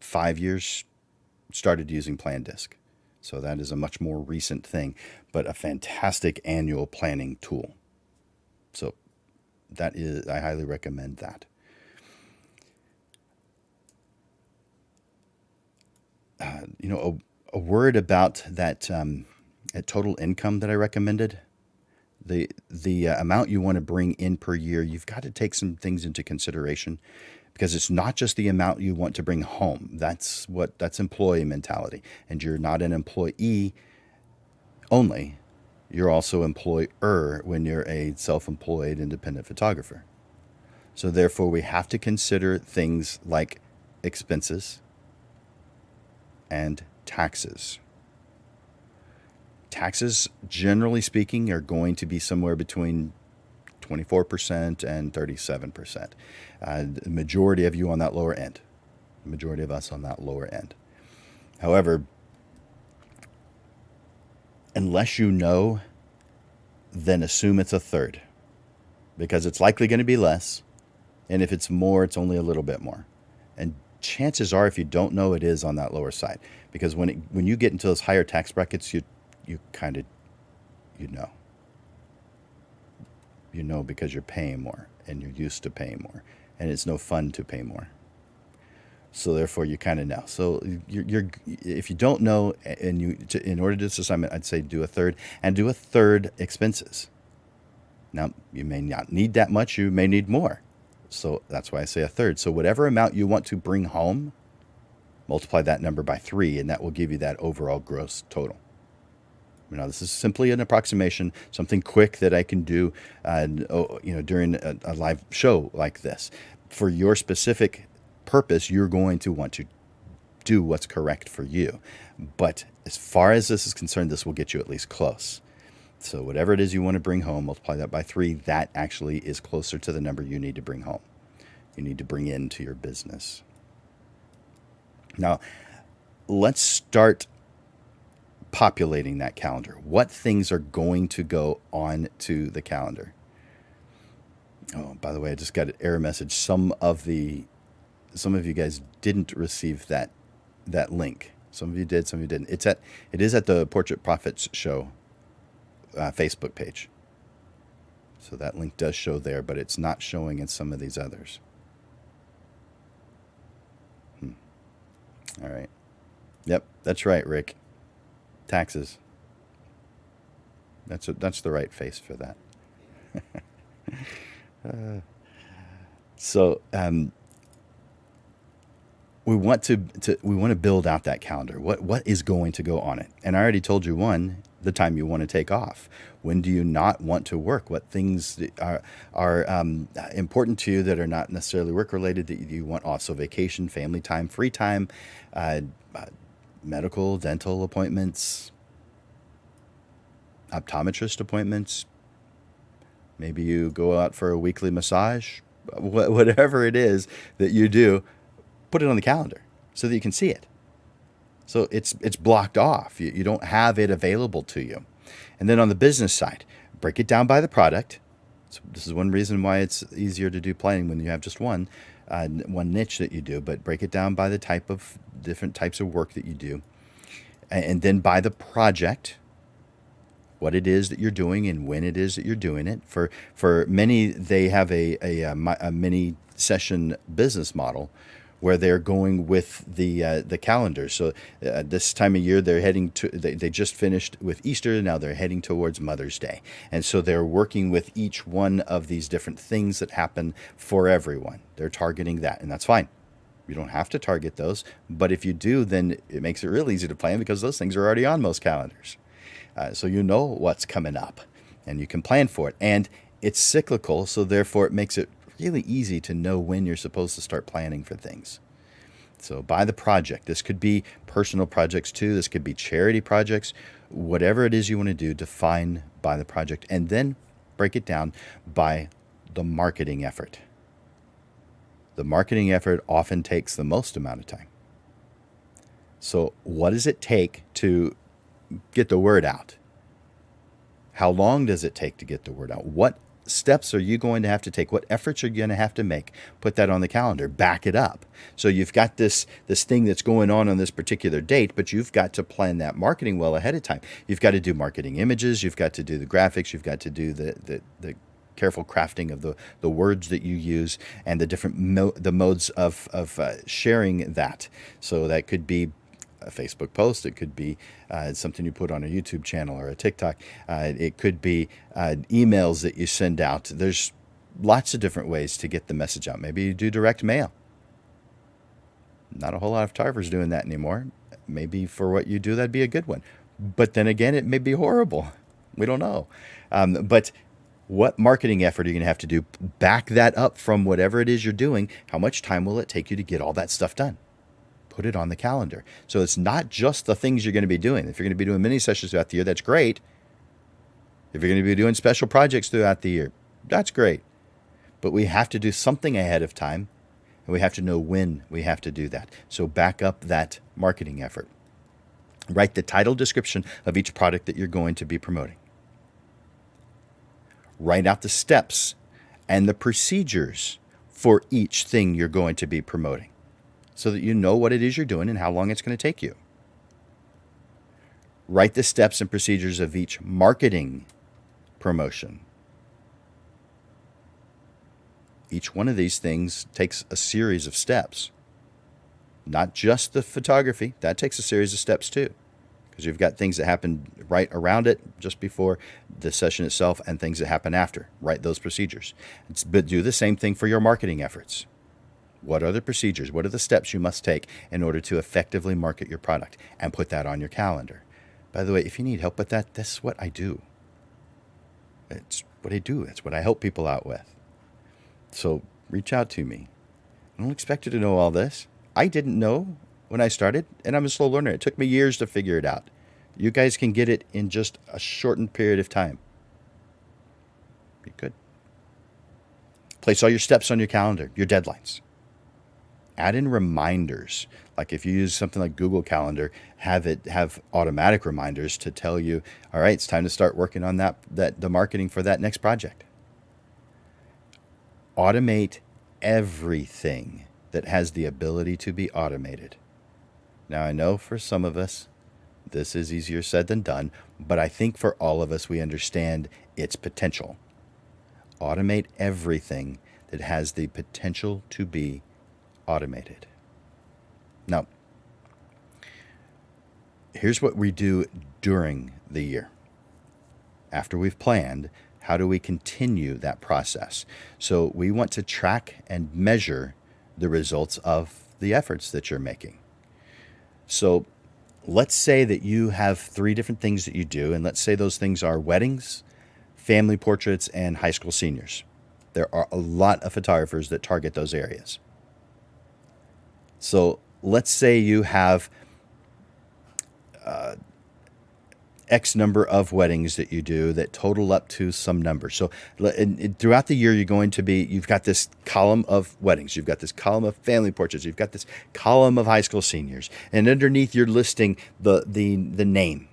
5 years started using PlanDisc. So that is a much more recent thing, but a fantastic annual planning tool. So I highly recommend that. A word about that total income that I recommended. The amount you want to bring in per year, you've got to take some things into consideration because it's not just the amount you want to bring home. That's employee mentality, and you're not an employee only. You're also employer when you're a self-employed independent photographer. So therefore, we have to consider things like expenses and taxes. Taxes, generally speaking, are going to be somewhere between 24% and 37%. The majority of you on that lower end. The majority of us on that lower end. However, unless you know, then assume it's a third because it's likely going to be less. And if it's more, it's only a little bit more. And chances are, if you don't know, it is on that lower side because when you get into those higher tax brackets, you kind of, you know because you're paying more and you're used to paying more and it's no fun to pay more. So therefore, you kind of know. So if you don't know, and in order to do this assignment, I'd say do a third and do a third expenses. Now you may not need that much. You may need more. So that's why I say a third. So whatever amount you want to bring home, multiply that number by 3, and that will give you that overall gross total. This is simply an approximation, something quick that I can do, during a live show like this. For your specific purpose, you're going to want to do what's correct for you. But as far as this is concerned, this will get you at least close. So whatever it is you want to bring home, multiply that by 3. That actually is closer to the number you need to bring home. You need to bring into your business. Now, let's start populating that calendar. What things are going to go on to the calendar? Oh, by the way, I just got an error message. Some of you guys didn't receive that link. Some of you did, some of you didn't. It is at the Portrait Profits Show Facebook page. So that link does show there, but it's not showing in some of these others. All right. Yep, that's right, Rick. Taxes. That's the right face for that. So we want to build out that calendar. What is going to go on it? And I already told you the time you want to take off. When do you not want to work? What things are important to you that are not necessarily work related that you want off? So vacation, family time, free time, medical, dental appointments, optometrist appointments. Maybe you go out for a weekly massage. Whatever it is that you do, put it on the calendar so that you can see it. So it's blocked off. You don't have it available to you. And then on the business side, break it down by the product. So this is one reason why it's easier to do planning when you have just one niche that you do, but break it down by the different types of work that you do. And then by the project, what it is that you're doing and when it is that you're doing it. For many, they have a mini session business model where they're going with the calendar. So this time of year, they're heading to, they just finished with Easter. Now they're heading towards Mother's Day. And so they're working with each one of these different things that happen for everyone. They're targeting that, and that's fine. You don't have to target those. But if you do, then it makes it real easy to plan because those things are already on most calendars. So you know what's coming up and you can plan for it. And it's cyclical, so therefore it makes it really easy to know when you're supposed to start planning for things. So by the project, this could be personal projects too, this could be charity projects, whatever it is you want to do, define by the project and then break it down by the marketing effort. The marketing effort often takes the most amount of time. So what does it take to get the word out? How long does it take to get the word out? What steps are you going to have to take? What efforts are you going to have to make? Put that on the calendar. Back it up. So you've got this thing that's going on this particular date, but you've got to plan that marketing well ahead of time. You've got to do marketing images. You've got to do the graphics. You've got to do the careful crafting of the words that you use and the different modes of sharing that. So that could be a Facebook post. It could be something you put on a YouTube channel or a TikTok. It could be emails that you send out. There's lots of different ways to get the message out. Maybe you do direct mail. Not a whole lot of photographers doing that anymore. Maybe for what you do, that'd be a good one. But then again, it may be horrible. We don't know. But what marketing effort are you going to have to do? Back that up from whatever it is you're doing. How much time will it take you to get all that stuff done? Put it on the calendar. So it's not just the things you're going to be doing. If you're going to be doing mini sessions throughout the year, that's great. If you're going to be doing special projects throughout the year, that's great. But we have to do something ahead of time, and we have to know when we have to do that. So back up that marketing effort. Write the title description of each product that you're going to be promoting. Write out the steps and the procedures for each thing you're going to be promoting so that you know what it is you're doing and how long it's going to take you. Write the steps and procedures of each marketing promotion. Each one of these things takes a series of steps. Not just the photography, that takes a series of steps too. Because you've got things that happen right around it, just before the session itself, and things that happen after. Write those procedures. But do the same thing for your marketing efforts. What are the procedures? What are the steps you must take in order to effectively market your product? And put that on your calendar. By the way, if you need help with that, this is what I do. It's what I do. It's what I help people out with. So reach out to me. I don't expect you to know all this. I didn't know when I started, and I'm a slow learner. It took me years to figure it out. You guys can get it in just a shortened period of time. Be good. Place all your steps on your calendar, your deadlines. Add in reminders. Like if you use something like Google Calendar, have automatic reminders to tell you, all right, it's time to start working on the marketing for that next project. Automate everything that has the ability to be automated. Now, I know for some of us, this is easier said than done, but I think for all of us, we understand its potential. Automate everything that has the potential to be automated. Now, here's what we do during the year. After we've planned, how do we continue that process? So we want to track and measure the results of the efforts that you're making. So let's say that you have 3 different things that you do, and let's say those things are weddings, family portraits, and high school seniors. There are a lot of photographers that target those areas. So let's say you have X number of weddings that you do that total up to some number. So throughout the year, you've got this column of weddings, you've got this column of family portraits, you've got this column of high school seniors, and underneath you're listing the name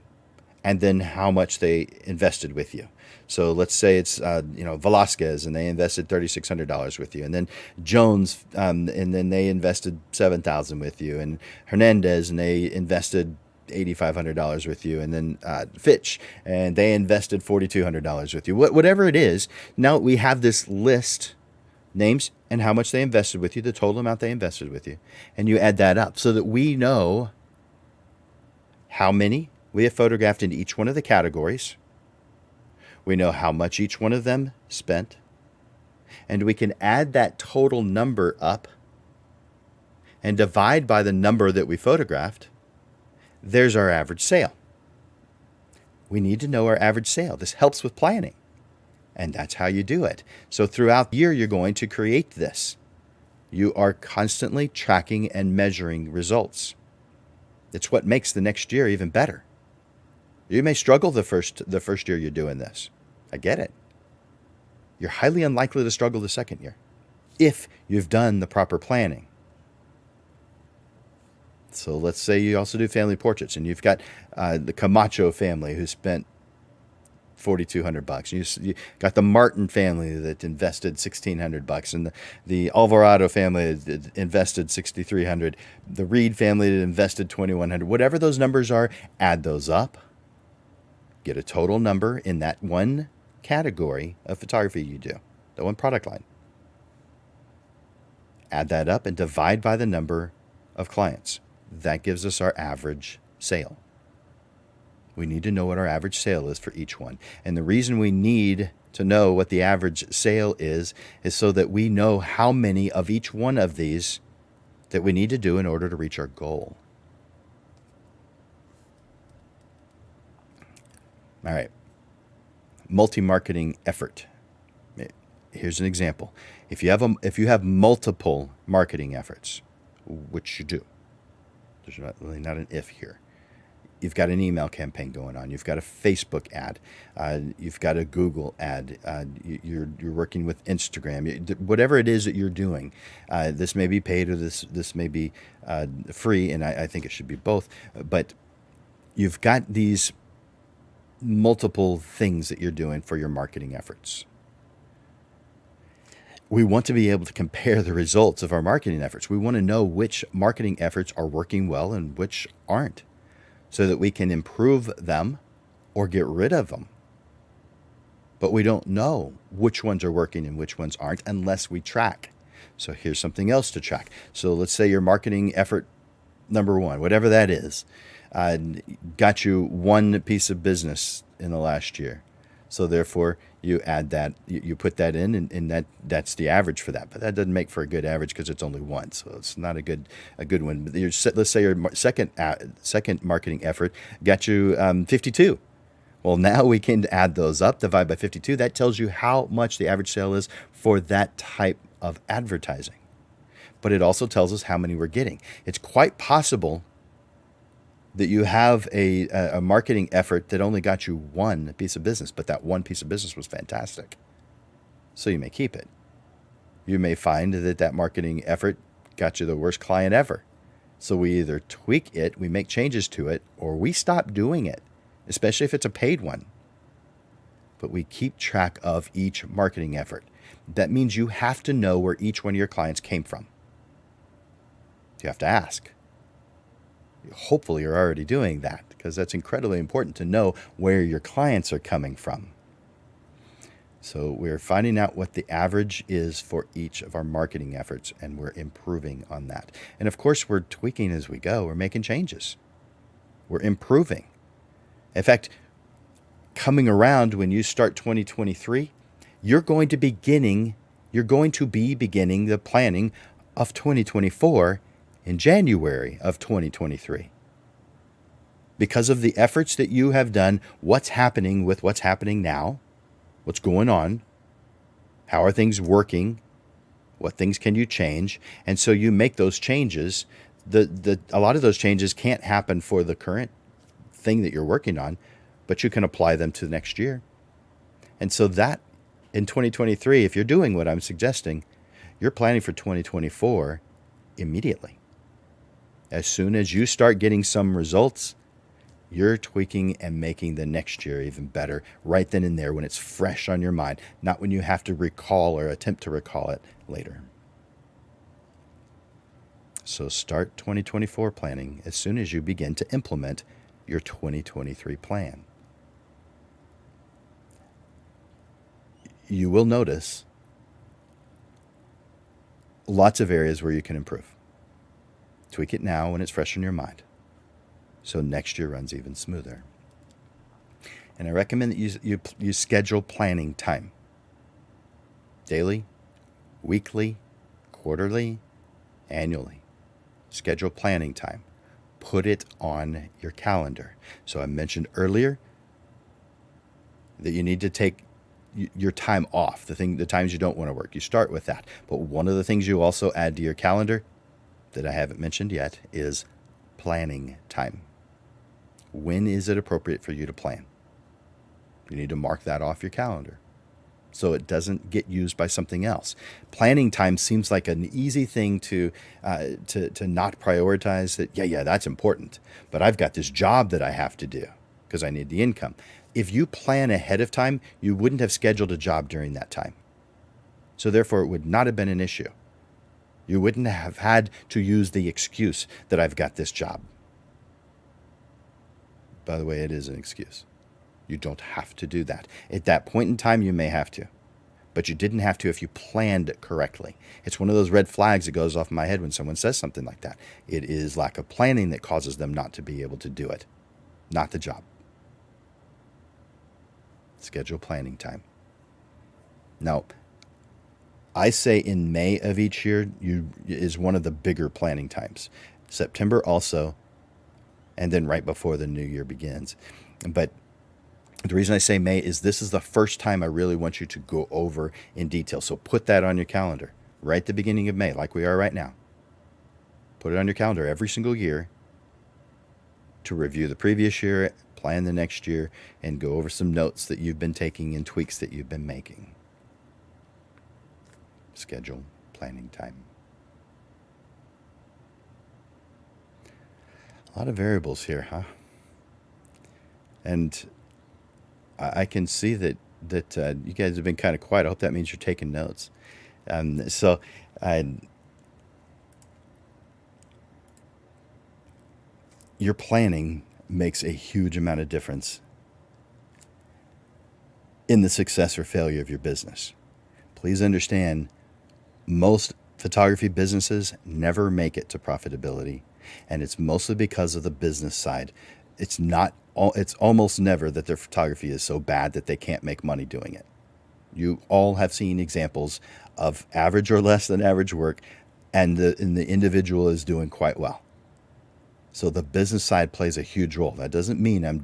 and then how much they invested with you. So let's say it's Velasquez, and they invested $3,600 with you, and then Jones, and then they invested $7,000 with you, and Hernandez, and they invested $8,500 with you, and then Fitch, and they invested $4,200 with you. Whatever it is, now we have this list, names and how much they invested with you, the total amount they invested with you, and you add that up so that we know how many we have photographed in each one of the categories. We know how much each one of them spent, and we can add that total number up and divide by the number that we photographed. There's our average sale. We need to know our average sale. This helps with planning, and that's how you do it. So throughout the year, you're going to create this. You are constantly tracking and measuring results. It's what makes the next year even better. You may struggle the first year you're doing this. I get it. You're highly unlikely to struggle the second year if you've done the proper planning. So let's say you also do family portraits, and you've got the Camacho family who spent $4,200. You got the Martin family that invested $1,600, and the Alvarado family that invested $6,300. The Reed family that invested $2,100. Whatever those numbers are, add those up. Get a total number in that one category of photography you do, the one product line. Add that up and divide by the number of clients. That gives us our average sale. We need to know what our average sale is for each one. And the reason we need to know what the average sale is so that we know how many of each one of these that we need to do in order to reach our goal. All right. Multi-marketing effort. Here's an example. If you have multiple marketing efforts, which you do, there's really not an if here. You've got an email campaign going on. You've got a Facebook ad. You've got a Google ad. You're working with Instagram. Whatever it is that you're doing, this may be paid or this may be free, and I think it should be both. But you've got these multiple things that you're doing for your marketing efforts. We want to be able to compare the results of our marketing efforts. We want to know which marketing efforts are working well and which aren't, so that we can improve them or get rid of them. But we don't know which ones are working and which ones aren't unless we track. So here's something else to track. So let's say your marketing effort number 1, whatever that is, got you one piece of business in the last year. So therefore, you add that, you put that in, and that's the average for that. But that doesn't make for a good average because it's only one, so it's not a good one. But let's say your second marketing effort got you 52. Well, now we can add those up, divide by 52. That tells you how much the average sale is for that type of advertising. But it also tells us how many we're getting. It's quite possible that you have a marketing effort that only got you one piece of business, but that one piece of business was fantastic. So you may keep it. You may find that marketing effort got you the worst client ever. So we either tweak it, we make changes to it, or we stop doing it, especially if it's a paid one. But we keep track of each marketing effort. That means you have to know where each one of your clients came from. You have to ask. Hopefully you're already doing that, because that's incredibly important to know where your clients are coming from. So we're finding out what the average is for each of our marketing efforts, and we're improving on that. And of course, we're tweaking as we go. We're making changes. We're improving. In fact, coming around when you start 2023, you're going to be beginning the planning of 2024 in January of 2023. Because of the efforts that you have done, what's happening with what's happening now, what's going on, how are things working, what things can you change, and so you make those changes. A lot of those changes can't happen for the current thing that you're working on, but you can apply them to the next year. And so that in 2023, if you're doing what I'm suggesting, you're planning for 2024 immediately. As soon as you start getting some results, you're tweaking and making the next year even better right then and there when it's fresh on your mind, not when you have to recall or attempt to recall it later. So start 2024 planning as soon as you begin to implement your 2023 plan. You will notice lots of areas where you can improve. Tweak it now when it's fresh in your mind, so next year runs even smoother. And I recommend that you schedule planning time. Daily, weekly, quarterly, annually. Schedule planning time. Put it on your calendar. So I mentioned earlier that you need to take your time off, the times you don't want to work. You start with that. But one of the things you also add to your calendar that I haven't mentioned yet is planning time. When is it appropriate for you to plan? You need to mark that off your calendar so it doesn't get used by something else. Planning time seems like an easy thing to not prioritize. That yeah, that's important, but I've got this job that I have to do because I need the income. If you plan ahead of time, you wouldn't have scheduled a job during that time. So therefore, it would not have been an issue. You wouldn't have had to use the excuse that I've got this job. By the way, it is an excuse. You don't have to do that. At that point in time, you may have to. But you didn't have to if you planned it correctly. It's one of those red flags that goes off my head when someone says something like that. It is lack of planning that causes them not to be able to do it, not the job. Schedule planning time. Now, I say in May of each year is one of the bigger planning times. September also, and then right before the new year begins. But the reason I say May is this is the first time I really want you to go over in detail. So put that on your calendar right at the beginning of May, like we are right now. Put it on your calendar every single year to review the previous year, plan the next year, and go over some notes that you've been taking and tweaks that you've been making. Schedule planning time. A lot of variables here, huh? And I can see that you guys have been kind of quiet. I hope that means you're taking notes. Your planning makes a huge amount of difference in the success or failure of your business. Please understand, most photography businesses never make it to profitability, and it's mostly because of the business side. It's almost never that their photography is so bad that they can't make money doing it. You all have seen examples of average or less than average work, and the individual is doing quite well. So the business side plays a huge role. That doesn't mean I'm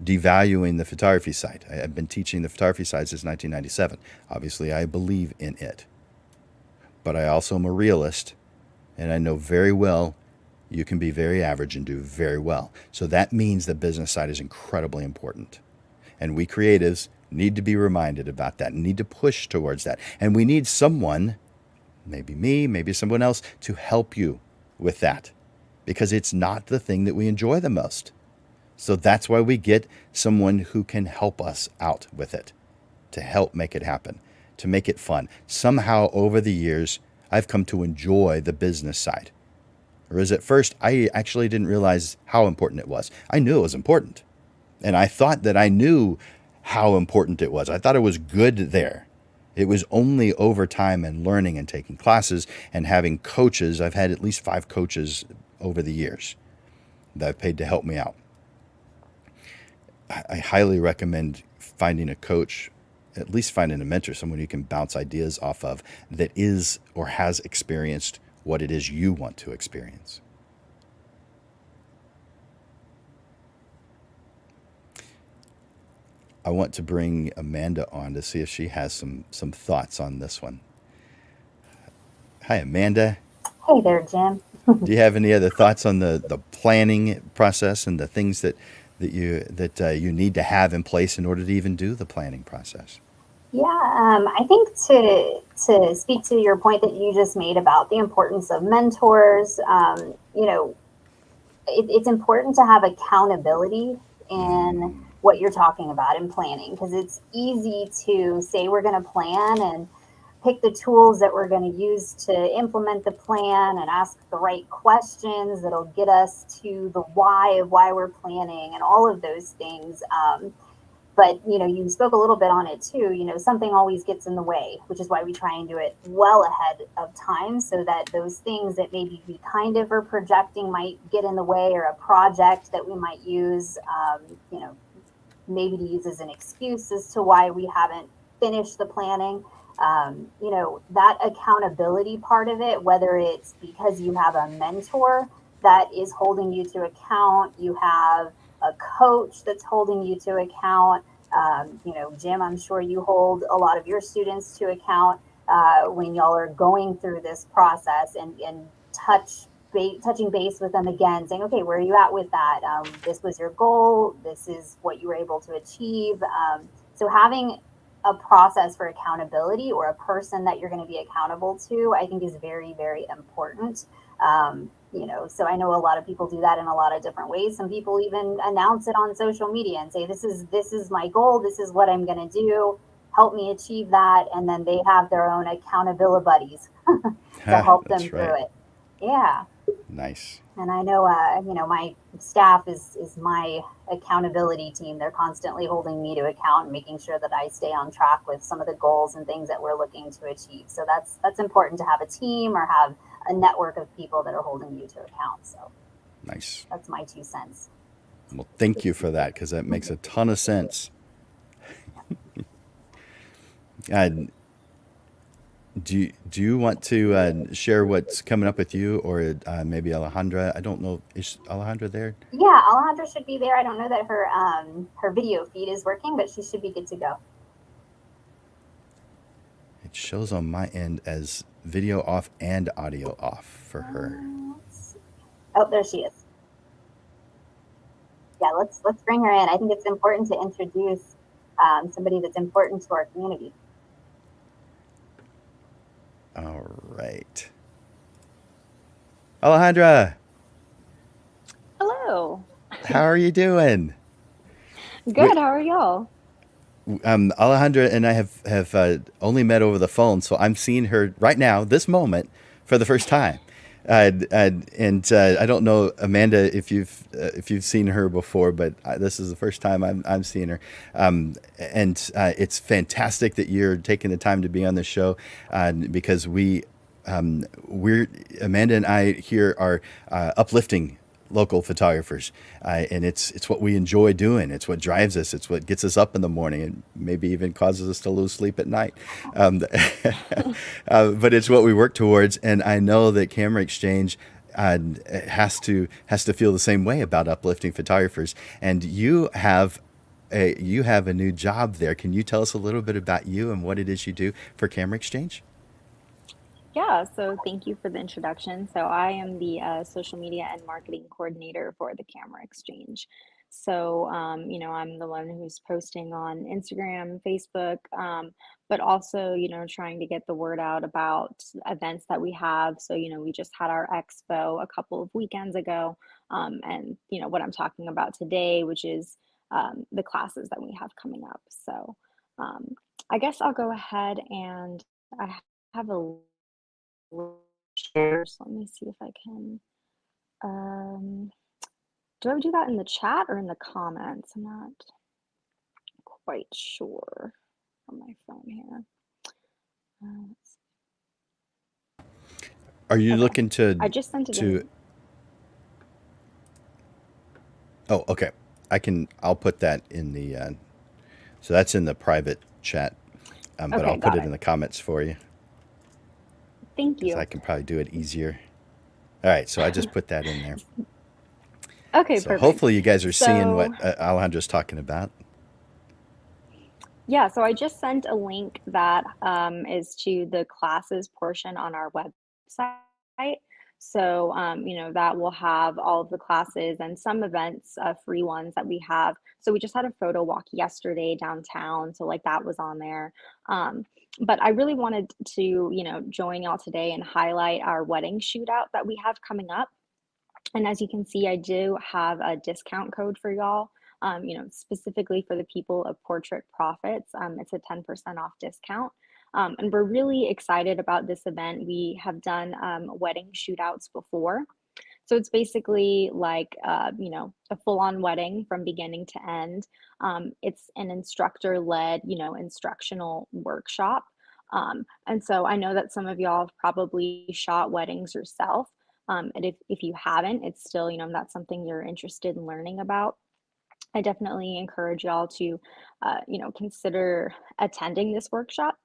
devaluing the photography side. I've been teaching the photography side since 1997. Obviously, I believe in it. But I also am a realist, and I know very well you can be very average and do very well. So that means the business side is incredibly important. And we creatives need to be reminded about that, need to push towards that. And we need someone, maybe me, maybe someone else, to help you with that. because it's not the thing that we enjoy the most. So that's why we get someone who can help us out with it, to help make it happen, to make it fun. Somehow over the years, I've come to enjoy the business side. Whereas at first, I actually didn't realize how important it was. I knew it was important. And I thought that I knew how important it was. I thought it was good there. It was only over time and learning and taking classes and having coaches. I've had at least 5 coaches over the years that I've paid to help me out. I highly recommend finding a coach, at least finding a mentor, someone you can bounce ideas off of that is or has experienced what it is you want to experience. I want to bring Amanda on to see if she has some thoughts on this one. Hi, Amanda. Hey there, Jim. Do you have any other thoughts on the planning process and the things that you need to have in place in order to even do the planning process? Yeah, I think to speak to your point that you just made about the importance of mentors, it's important to have accountability in what you're talking about in planning, because it's easy to say we're going to plan and pick the tools that we're going to use to implement the plan and ask the right questions that'll get us to the why of why we're planning and all of those things. But you spoke a little bit on it too. Something always gets in the way, which is why we try and do it well ahead of time, so that those things that maybe we kind of are projecting might get in the way, or a project that we might use, maybe to use as an excuse as to why we haven't finished the planning. That accountability part of it, whether it's because you have a mentor that is holding you to account, you have a coach that's holding you to account. Jim, I'm sure you hold a lot of your students to account when y'all are going through this process, and touching base with them again, saying, okay, where are you at with that? This was your goal. This is what you were able to achieve. So having a process for accountability, or a person that you're going to be accountable to, I think is very, very important. So I know a lot of people do that in a lot of different ways. Some people even announce it on social media and say, this is my goal. This is what I'm going to do. Help me achieve that. And then they have their own accountability buddies to help them That's through right. it. Yeah. Nice. And I know, my staff is my accountability team. They're constantly holding me to account and making sure that I stay on track with some of the goals and things that we're looking to achieve. So that's important, to have a team or have a network of people that are holding you to account. So Nice. that's my 2 cents. Well, thank you for that, because that makes a ton of sense. Uh, do you want to share what's coming up with you, or maybe Alejandra? I don't know. Is Alejandra there? Yeah, Alejandra should be there. I don't know that her video feed is working, but she should be good to go. It shows on my end as video off and audio off for her. Let's see. Oh, there she is. Yeah, let's bring her in. I think it's important to introduce somebody that's important to our community. All right. Alejandra, Hello. how are you doing? Good. How are y'all? Alejandra and I have only met over the phone, so I'm seeing her right now, this moment, for the first time. And I don't know, Amanda, if you've seen her before, but this is the first time I'm seeing her. And it's fantastic that you're taking the time to be on the show, because we're Amanda and I here are uplifting local photographers, and it's what we enjoy doing. It's what drives us. It's what gets us up in the morning, and maybe even causes us to lose sleep at night. But it's what we work towards, and I know that Camera Exchange has to feel the same way about uplifting photographers. And you have a new job there. Can you tell us a little bit about you and what it is you do for Camera Exchange? Yeah, so thank you for the introduction. So I am the social media and marketing coordinator for the Camera Exchange. So, I'm the one who's posting on Instagram, Facebook, but also, trying to get the word out about events that we have. So, we just had our expo a couple of weekends ago. And, what I'm talking about today, which is the classes that we have coming up. So, um, I guess I'll go ahead and I have a share. So let me see if I can. Um, do I do that in the chat or in the comments? I'm not quite sure on my phone here. Let's Are you see. Okay, looking I just sent it to? in. Oh, okay. I'll put that in the. So that's in the private chat, but I'll Okay, put got it it. in the comments for you Thank because I you. can probably do it easier. All right, so I just put that in there. Okay, So perfect. hopefully you guys are seeing what So, Alejandra's talking about. yeah, so I just sent a link that is to the classes portion on our website. So, that will have all of the classes and some events, free ones that we have. So we just had a photo walk yesterday downtown. So like that was on there. Um, but I really wanted to, join y'all today and highlight our wedding shootout that we have coming up. And as you can see, I do have a discount code for y'all, specifically for the people of Portrait Profits. It's a 10% off discount. And we're really excited about this event. We have done wedding shootouts before. So it's basically like, a full on wedding from beginning to end. It's an instructor led, instructional workshop. And so I know that some of y'all have probably shot weddings yourself. And if you haven't, it's still, that's something you're interested in learning about. I definitely encourage y'all to, consider attending this workshop.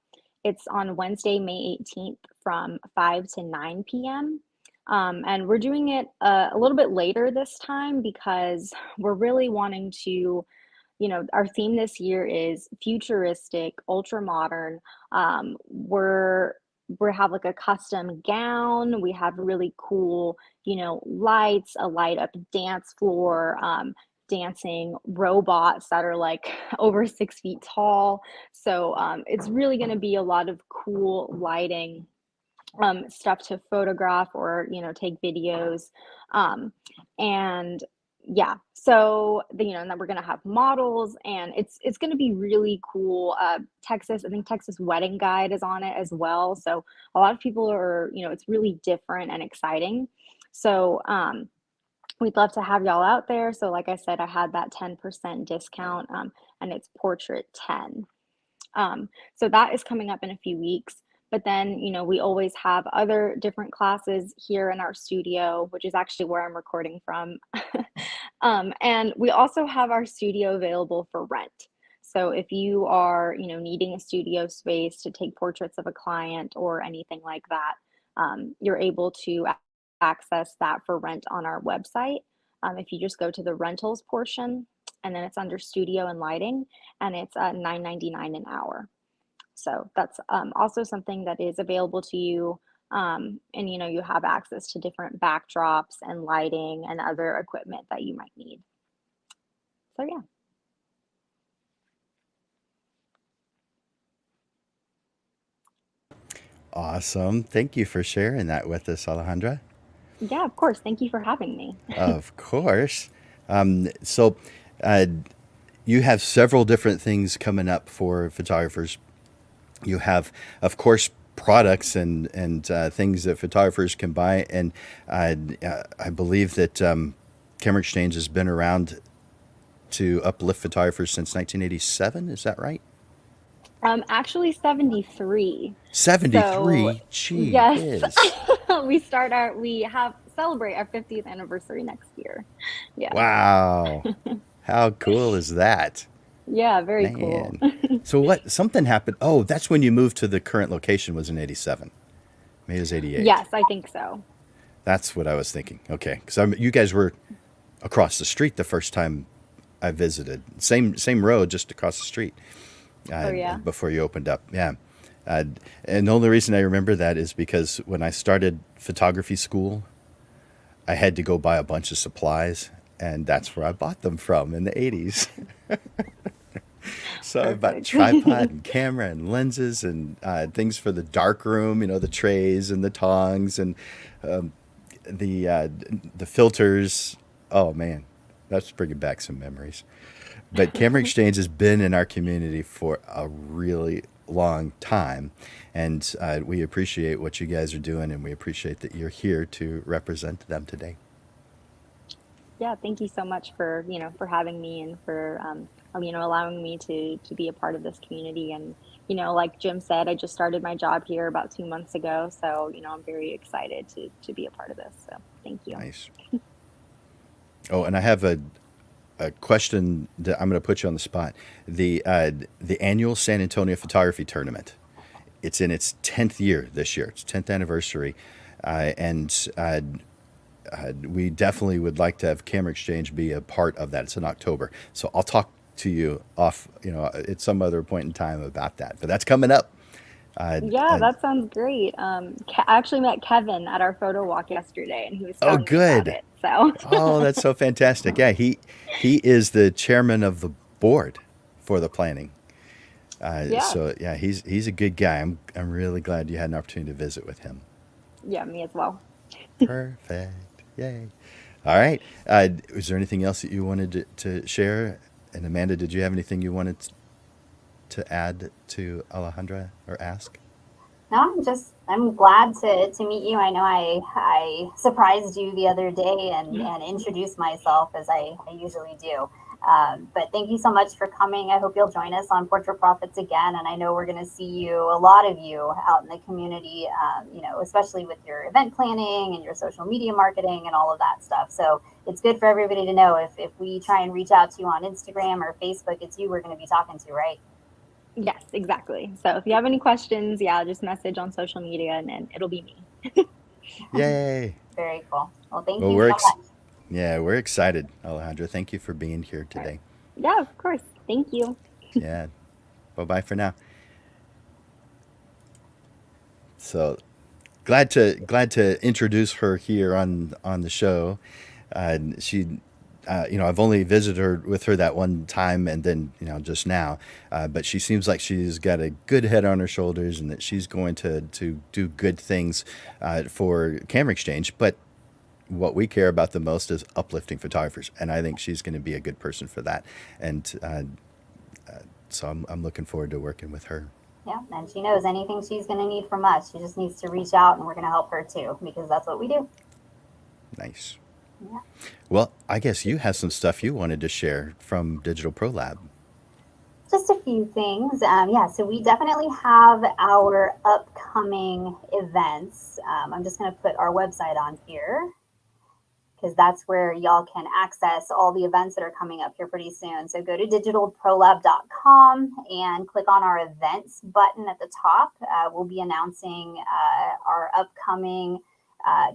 It's on Wednesday, May 18th from 5 to 9 p.m. And we're doing it a little bit later this time because we're really wanting to, our theme this year is futuristic, ultra modern. We have like a custom gown. We have really cool, lights, a light up dance floor, dancing robots that are like over 6 feet tall. So it's really going to be a lot of cool lighting, stuff to photograph or take videos, and yeah, so and then we're going to have models, and it's going to be really cool. I think Texas Wedding Guide is on it as well, so a lot of people are, it's really different and exciting. So we'd love to have y'all out there. So like I said, I had that 10% discount, and it's Portrait 10. So that is coming up in a few weeks. But then, we always have other different classes here in our studio, which is actually where I'm recording from. And we also have our studio available for rent. So if you are, needing a studio space to take portraits of a client or anything like that, you're able to access that for rent on our website. If you just go to the rentals portion, and then it's under studio and lighting, and it's $9.99 an hour. So that's also something that is available to you. And you have access to different backdrops and lighting and other equipment that you might need. So yeah. Awesome. Thank you for sharing that with us, Alejandra. Yeah, of course. Thank you for having me. Of course. So you have several different things coming up for photographers. You have, of course, products and things that photographers can buy. And I believe that Camera Exchange has been around to uplift photographers since 1987. Is that right? Actually 73. So 73? Gee yes, whiz. we have celebrate our 50th anniversary next year. Yeah. Wow. How cool is that? Yeah, very cool. Man. So what? Something happened. Oh, that's when you moved to the current location was in 87. Maybe it was 88. Yes, I think so. That's what I was thinking. Okay. Because you guys were across the street the first time I visited. Same road, just across the street Oh yeah. before you opened up. Yeah. And the only reason I remember that is because when I started photography school, I had to go buy a bunch of supplies. and that's where I bought them from in the 80s. So I bought Perfect. tripod and camera and lenses and things for the dark room, the trays and the tongs and the the filters. Oh man, that's bringing back some memories. But Camera Exchange has been in our community for a really long time, and we appreciate what you guys are doing, and we appreciate that you're here to represent them today. Yeah, thank you so much for, for having me and for, allowing me to be a part of this community. And, like Jim said, I just started my job here about 2 months ago. So, I'm very excited to be a part of this. So thank you. Nice. Oh, and I have a question that I'm going to put you on the spot. The annual San Antonio Photography Tournament. It's in its 10th year this year. It's 10th anniversary, and we definitely would like to have Camera Exchange be a part of that. It's in October, so I'll talk to you off, at some other point in time about that. But that's coming up. Yeah, And that sounds great. I actually met Kevin at our photo walk yesterday and he was oh, telling me about good. it. So, Oh, that's so fantastic. Yeah, he is the chairman of the board for the planning. yeah, So yeah, he's a good guy. I'm really glad you had an opportunity to visit with him. yeah, me as well. Perfect. Yay. All right. Was there anything else that you wanted to share? And Amanda, did you have anything you wanted to add to Alejandra or ask? No, I'm glad to meet you. I know I surprised you the other day and introduced myself as I usually do. But thank you so much for coming. I hope you'll join us on Portrait Profits again. And I know we're going to see you, a lot of you out in the community, especially with your event planning and your social media marketing and all of that stuff. So it's good for everybody to know if we try and reach out to you on Instagram or Facebook, it's you we're going to be talking to, right? Yes, exactly. So if you have any questions, yeah, just message on social media and it'll be me. Yay. Very cool. Well, thank Well, you so much. yeah, we're excited, Alejandra. Thank you for being here All right. today. Yeah, of course. Thank you. Yeah. Bye-bye for now. So glad to introduce her here on the show. She, I've only visited her with her that one time, and then just now. But she seems like she's got a good head on her shoulders, and that she's going to do good things for Camera Exchange. But what we care about the most is uplifting photographers, and I think she's going to be a good person for that. And so I'm looking forward to working with her. Yeah, and she knows anything she's going to need from us. She just needs to reach out, and we're going to help her too, because that's what we do. Nice. Yeah. Well, I guess you have some stuff you wanted to share from Digital Pro Lab. Just a few things. Yeah, so we definitely have our upcoming events. I'm just going to put our website on here, because that's where y'all can access all the events that are coming up here pretty soon. So go to digitalprolab.com and click on our events button at the top. We'll be announcing our upcoming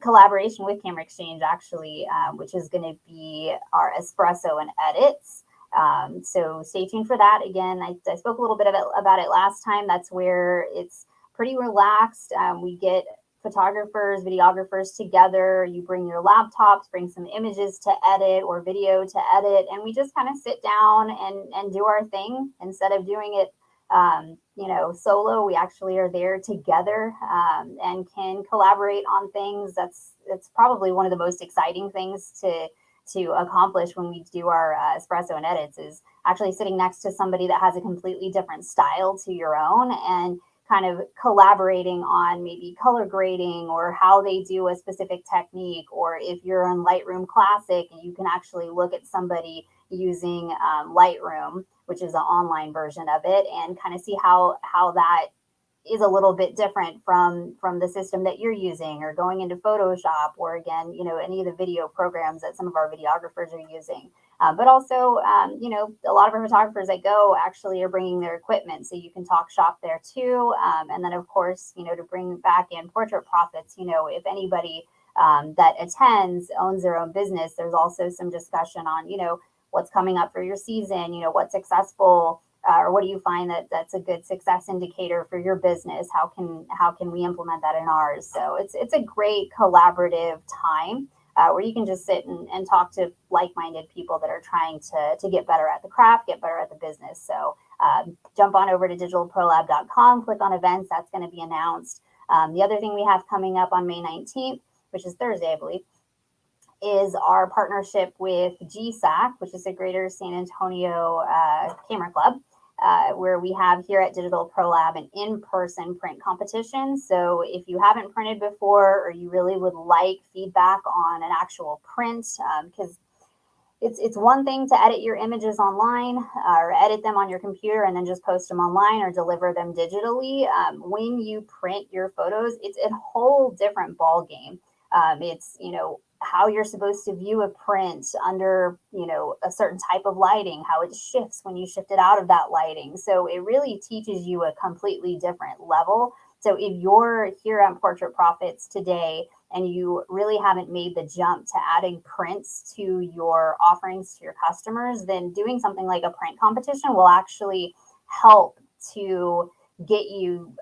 collaboration with Camera Exchange, actually, which is going to be our espresso and edits. So stay tuned for that. Again, I spoke a little bit about it last time. That's where it's pretty relaxed. We get photographers, videographers together. You bring your laptops, bring some images to edit or video to edit, and we just kind of sit down and do our thing instead of doing it, solo. We actually are there together and can collaborate on things. That's probably one of the most exciting things to accomplish when we do our espresso and edits is actually sitting next to somebody that has a completely different style to your own and kind of collaborating on maybe color grading or how they do a specific technique, or if you're in Lightroom Classic, you can actually look at somebody using Lightroom, which is an online version of it, and kind of see how that is a little bit different from the system that you're using, or going into Photoshop, or again, any of the video programs that some of our videographers are using. But also, a lot of our photographers that go actually are bringing their equipment, so you can talk shop there too. And then, of course, to bring back in Portrait Profits, if anybody that attends owns their own business, there's also some discussion on, what's coming up for your season, what's successful, or what do you find that's a good success indicator for your business? How can we implement that in ours? So it's a great collaborative time. where you can just sit and talk to like-minded people that are trying to get better at the craft, get better at the business. So jump on over to digitalprolab.com, click on events. That's going to be announced. The other thing we have coming up on May 19th, which is Thursday, I believe, is our partnership with GSAC, which is a Greater San Antonio Camera Club, where we have here at Digital Pro Lab an in-person print competition. So if you haven't printed before, or you really would like feedback on an actual print, because it's one thing to edit your images online or edit them on your computer and then just post them online or deliver them digitally. When you print your photos, it's a whole different ball game. It's, how you're supposed to view a print under, a certain type of lighting, how it shifts when you shift it out of that lighting. So it really teaches you a completely different level. So if you're here at Portrait Profits today and you really haven't made the jump to adding prints to your offerings to your customers, then doing something like a print competition will actually help to get you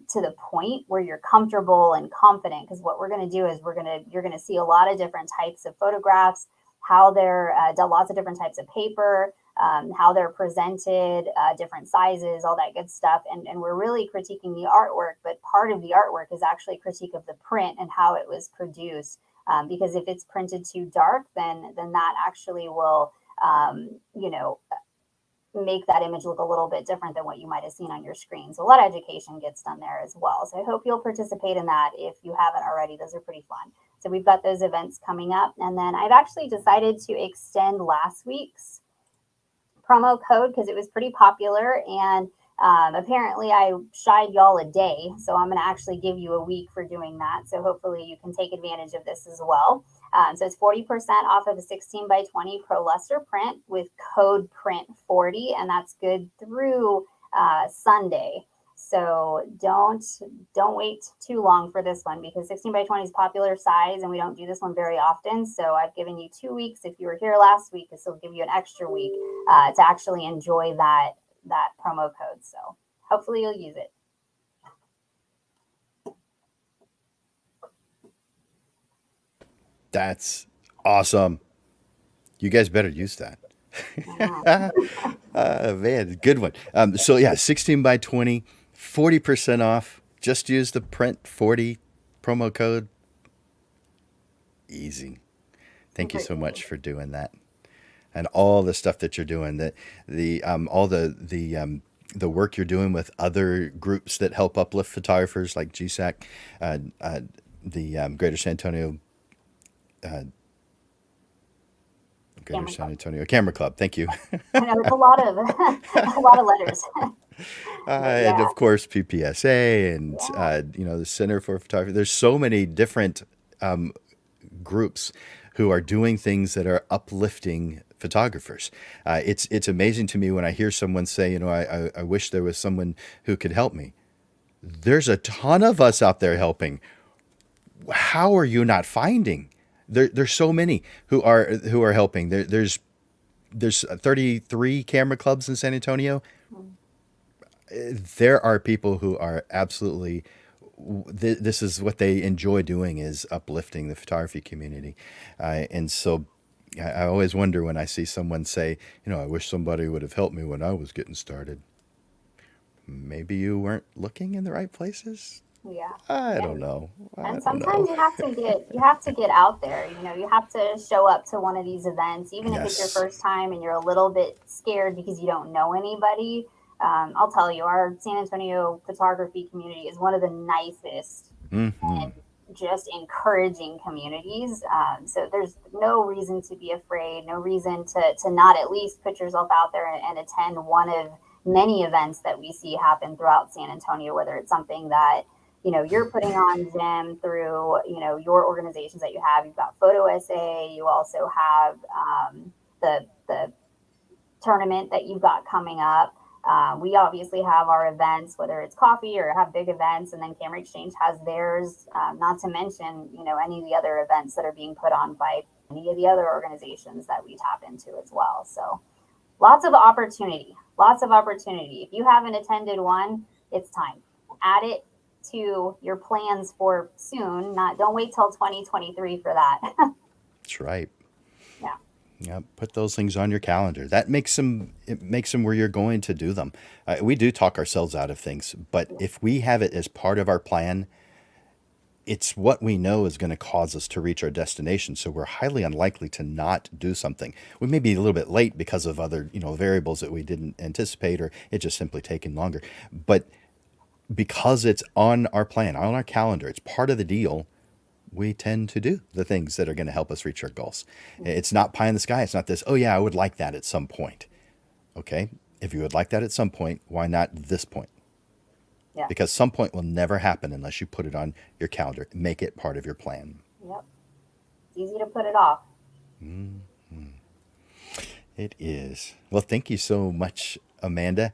to the point where you're comfortable and confident. Because what we're going to do is you're going to see a lot of different types of photographs, how they're lots of different types of paper, how they're presented, different sizes, all that good stuff. And we're really critiquing the artwork, but part of the artwork is actually critique of the print and how it was produced. Because if it's printed too dark, then that actually will, make that image look a little bit different than what you might have seen on your screen. So a lot of education gets done there as well. So I hope you'll participate in that if you haven't already. Those are pretty fun. So we've got those events coming up. And then I've actually decided to extend last week's promo code because it was pretty popular. And apparently I shied y'all a day. So I'm going to actually give you a week for doing that. So hopefully you can take advantage of this as well. So it's 40% off of a 16 by 20 Pro Luster print with code PRINT40, and that's good through Sunday. So don't wait too long for this one because 16 by 20 is popular size and we don't do this one very often. So I've given you 2 weeks. If you were here last week, this will give you an extra week to actually enjoy that promo code. So hopefully you'll use it. That's awesome. You guys better use that. Man, good one. So yeah, 16 by 20, 40% off. Just use the print 40 promo code. Easy. Thank you so much for doing that. And all the stuff that you're doing, all the work you're doing with other groups that help uplift photographers like GSAC, the Greater San Antonio San Antonio Camera Club. Thank you. I know it's a lot of letters. And of course PPSA and the Center for Photography. There's so many different groups who are doing things that are uplifting photographers. It's amazing to me when I hear someone say, I wish there was someone who could help me. There's a ton of us out there helping. How are you not finding? There's so many who are helping. There's 33 camera clubs in San Antonio. There are people who are absolutely. This is what they enjoy doing, is uplifting the photography community, and so I always wonder when I see someone say, I wish somebody would have helped me when I was getting started. Maybe you weren't looking in the right places. Yeah. I don't know. And sometimes you have to get out there. You have to show up to one of these events, even if it's your first time and you're a little bit scared because you don't know anybody. I'll tell you, our San Antonio photography community is one of the nicest and just encouraging communities. So there's no reason to be afraid, no reason to not at least put yourself out there and attend one of many events that we see happen throughout San Antonio, whether it's something that you're putting on, Jim, through, your organizations that you have. You've got Photo SA. You also have the tournament that you've got coming up. We obviously have our events, whether it's coffee or have big events, and then Camera Exchange has theirs, not to mention, any of the other events that are being put on by any of the other organizations that we tap into as well. So lots of opportunity. If you haven't attended one, it's time. Add it to your plans for soon. Don't wait till 2023 for that. That's right. Yeah. Yeah, put those things on your calendar. It makes them where you're going to do them. We do talk ourselves out of things, but if we have it as part of our plan, it's what we know is going to cause us to reach our destination. So we're highly unlikely to not do something. We may be a little bit late because of other, variables that we didn't anticipate, or it just simply taking longer. But because it's on our plan, on our calendar, it's part of the deal. We tend to do the things that are going to help us reach our goals. It's not pie in the sky. It's not this, oh yeah, I would like that at some point. Okay. If you would like that at some point, why not this point? Yeah. Because some point will never happen unless you put it on your calendar. Make it part of your plan. Yep. It's easy to put it off. It is. Well, thank you so much, Amanda,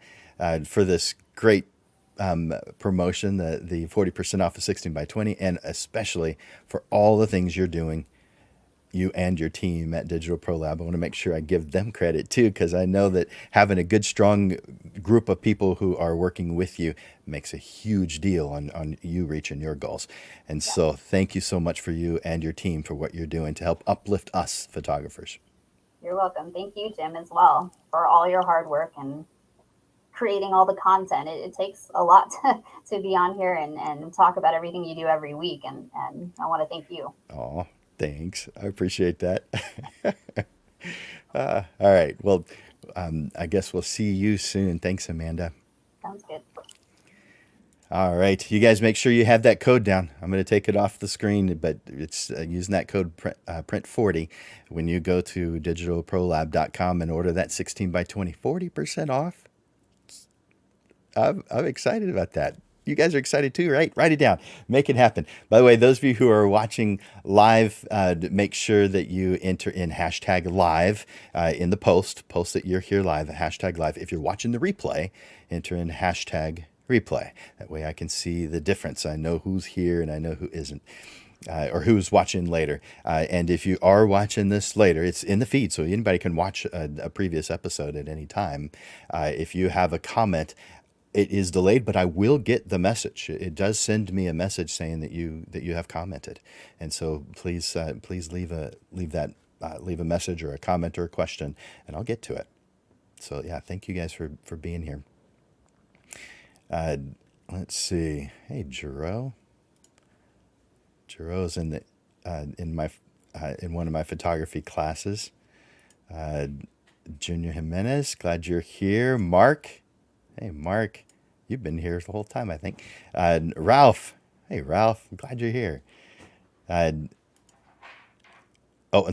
for this great promotion, the 40% off of 16 by 20, and especially for all the things you're doing, you and your team at Digital Pro Lab. I want to make sure I give them credit too, because I know that having a good, strong group of people who are working with you makes a huge deal on you reaching your goals. And so thank you so much for you and your team for what you're doing to help uplift us photographers. You're welcome. Thank you, Jim, as well, for all your hard work and creating all the content. It takes a lot to be on here and talk about everything you do every week. And I want to thank you. Oh, thanks. I appreciate that. All right. Well, I guess we'll see you soon. Thanks, Amanda. Sounds good. All right. You guys make sure you have that code down. I'm going to take it off the screen, but it's using that code print40 when you go to digitalprolab.com and order that 16 by 20, 40% off. I'm excited about that. You guys are excited too, right? Write it down. Make it happen. By the way, those of you who are watching live, make sure that you enter in hashtag live in the post that you're here live, hashtag live. If you're watching the replay, enter in hashtag replay. That way I can see the difference. I know who's here and I know who isn't. Or who's watching later. And if you are watching this later, it's in the feed, so anybody can watch a previous episode at any time. If you have a comment, it is delayed, but I will get the message. It does send me a message saying that you have commented, and so please leave a message or a comment or a question, and I'll get to it. So yeah, thank you guys for being here. Let's see. Hey, Jero. Jero's in one of my photography classes. Junior Jimenez, glad you're here. Mark. Hey, Mark, you've been here the whole time, I think. Ralph. Hey, Ralph, I'm glad you're here. And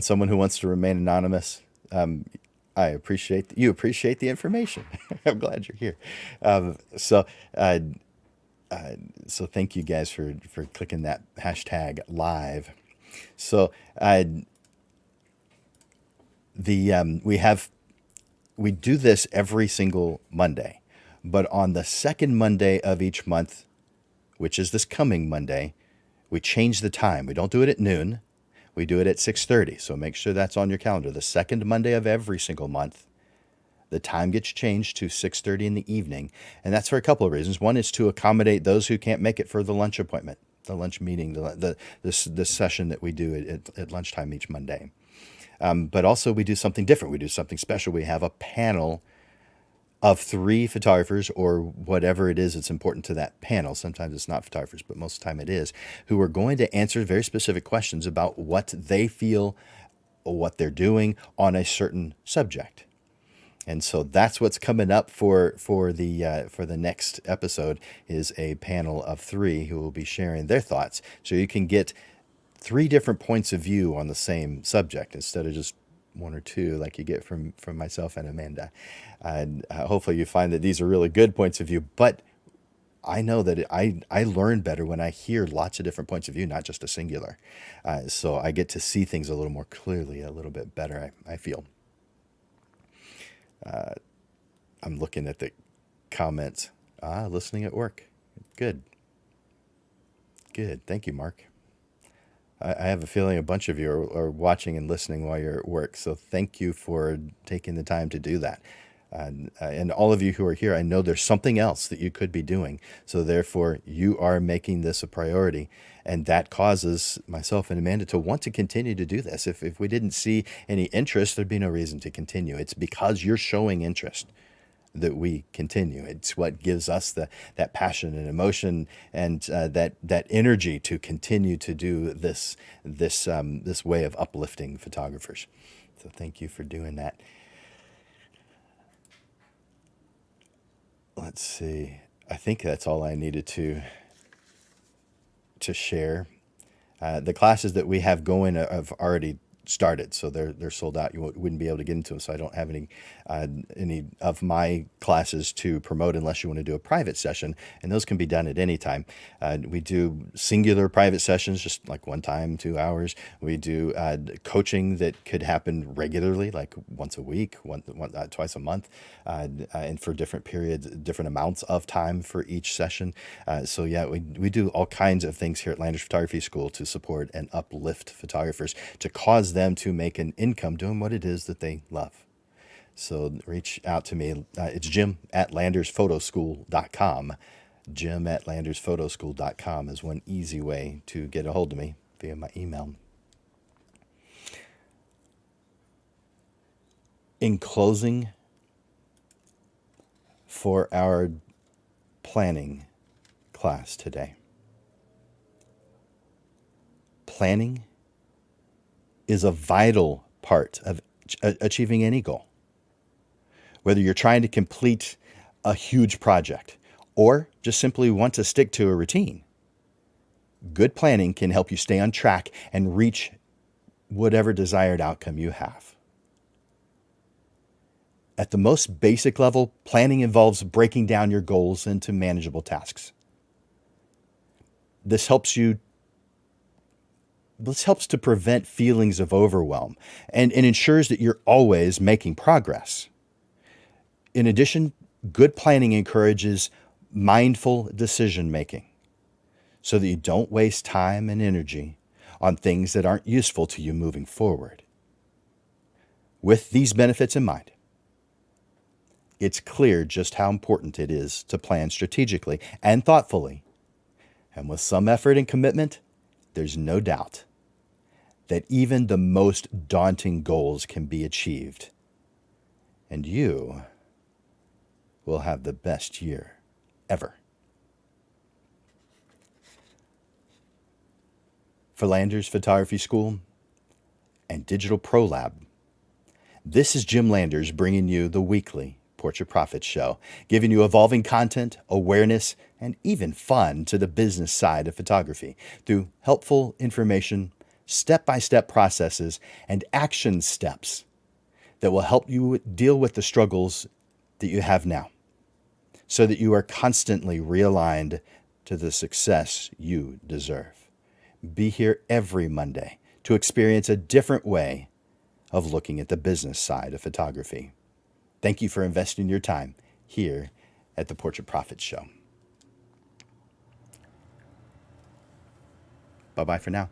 someone who wants to remain anonymous. I appreciate you appreciate the information. I'm glad you're here. So thank you guys for clicking that hashtag live. So we do this every single Monday. But on the second Monday of each month, which is this coming Monday, we change the time. We don't do it at noon. We do it at 6:30. So make sure that's on your calendar. The second Monday of every single month, the time gets changed to 6:30 in the evening. And that's for a couple of reasons. One is to accommodate those who can't make it for the lunch appointment, the lunch meeting, this session that we do at lunchtime each Monday. But also we do something different. We do something special. We have a panel of 3 photographers, or whatever it is that's important to that panel. Sometimes it's not photographers, but most of the time it is, who are going to answer very specific questions about what they feel, or what they're doing on a certain subject. And so that's what's coming up for the next episode, is a panel of 3 who will be sharing their thoughts. So you can get 3 different points of view on the same subject instead of just 1 or 2 like you get from myself and Amanda. And hopefully you find that these are really good points of view, but I know that I learn better when I hear lots of different points of view, not just a singular. So I get to see things a little more clearly, a little bit better, I feel. I'm looking at the comments. Listening at work. Good. Thank you, Mark. I have a feeling a bunch of you are watching and listening while you're at work, so thank you for taking the time to do that. And all of you who are here, I know there's something else that you could be doing. So therefore, you are making this a priority. And that causes myself and Amanda to want to continue to do this. If we didn't see any interest, there'd be no reason to continue. It's because you're showing interest that we continue. It's what gives us that passion and emotion and that energy to continue to do this way of uplifting photographers. So thank you for doing that. Let's see. I think that's all I needed to share. The classes that we have going have already started, so they're sold out. You wouldn't be able to get into them, so I don't have any of my classes to promote unless you want to do a private session, and those can be done at any time. We do singular private sessions, just like 1 time, 2 hours. We do coaching that could happen regularly, like once a week, twice a month, and for different periods, different amounts of time for each session. So yeah, we do all kinds of things here at Landers Photography School to support and uplift photographers, to cause them to make an income doing what it is that they love. So reach out to me. It's Jim@LandersPhotoschool.com. Jim@LandersPhotoschool.com is one easy way to get a hold of me, via my email. In closing, for our planning class today, planning is a vital part of achieving any goal. Whether you're trying to complete a huge project or just simply want to stick to a routine, good planning can help you stay on track and reach whatever desired outcome you have. At the most basic level, planning involves breaking down your goals into manageable tasks. This helps to prevent feelings of overwhelm and ensures that you're always making progress. In addition, good planning encourages mindful decision making so that you don't waste time and energy on things that aren't useful to you moving forward. With these benefits in mind, it's clear just how important it is to plan strategically and thoughtfully. And with some effort and commitment, there's no doubt that even the most daunting goals can be achieved. And you will have the best year ever. For Landers Photography School and Digital Pro Lab, this is Jim Landers bringing you the weekly Portrait Profits Show, giving you evolving content, awareness, and even fun to the business side of photography through helpful information, step-by-step processes, and action steps that will help you deal with the struggles that you have now so that you are constantly realigned to the success you deserve. Be here every Monday to experience a different way of looking at the business side of photography. Thank you for investing your time here at the Portrait Profits Show. Bye-bye for now.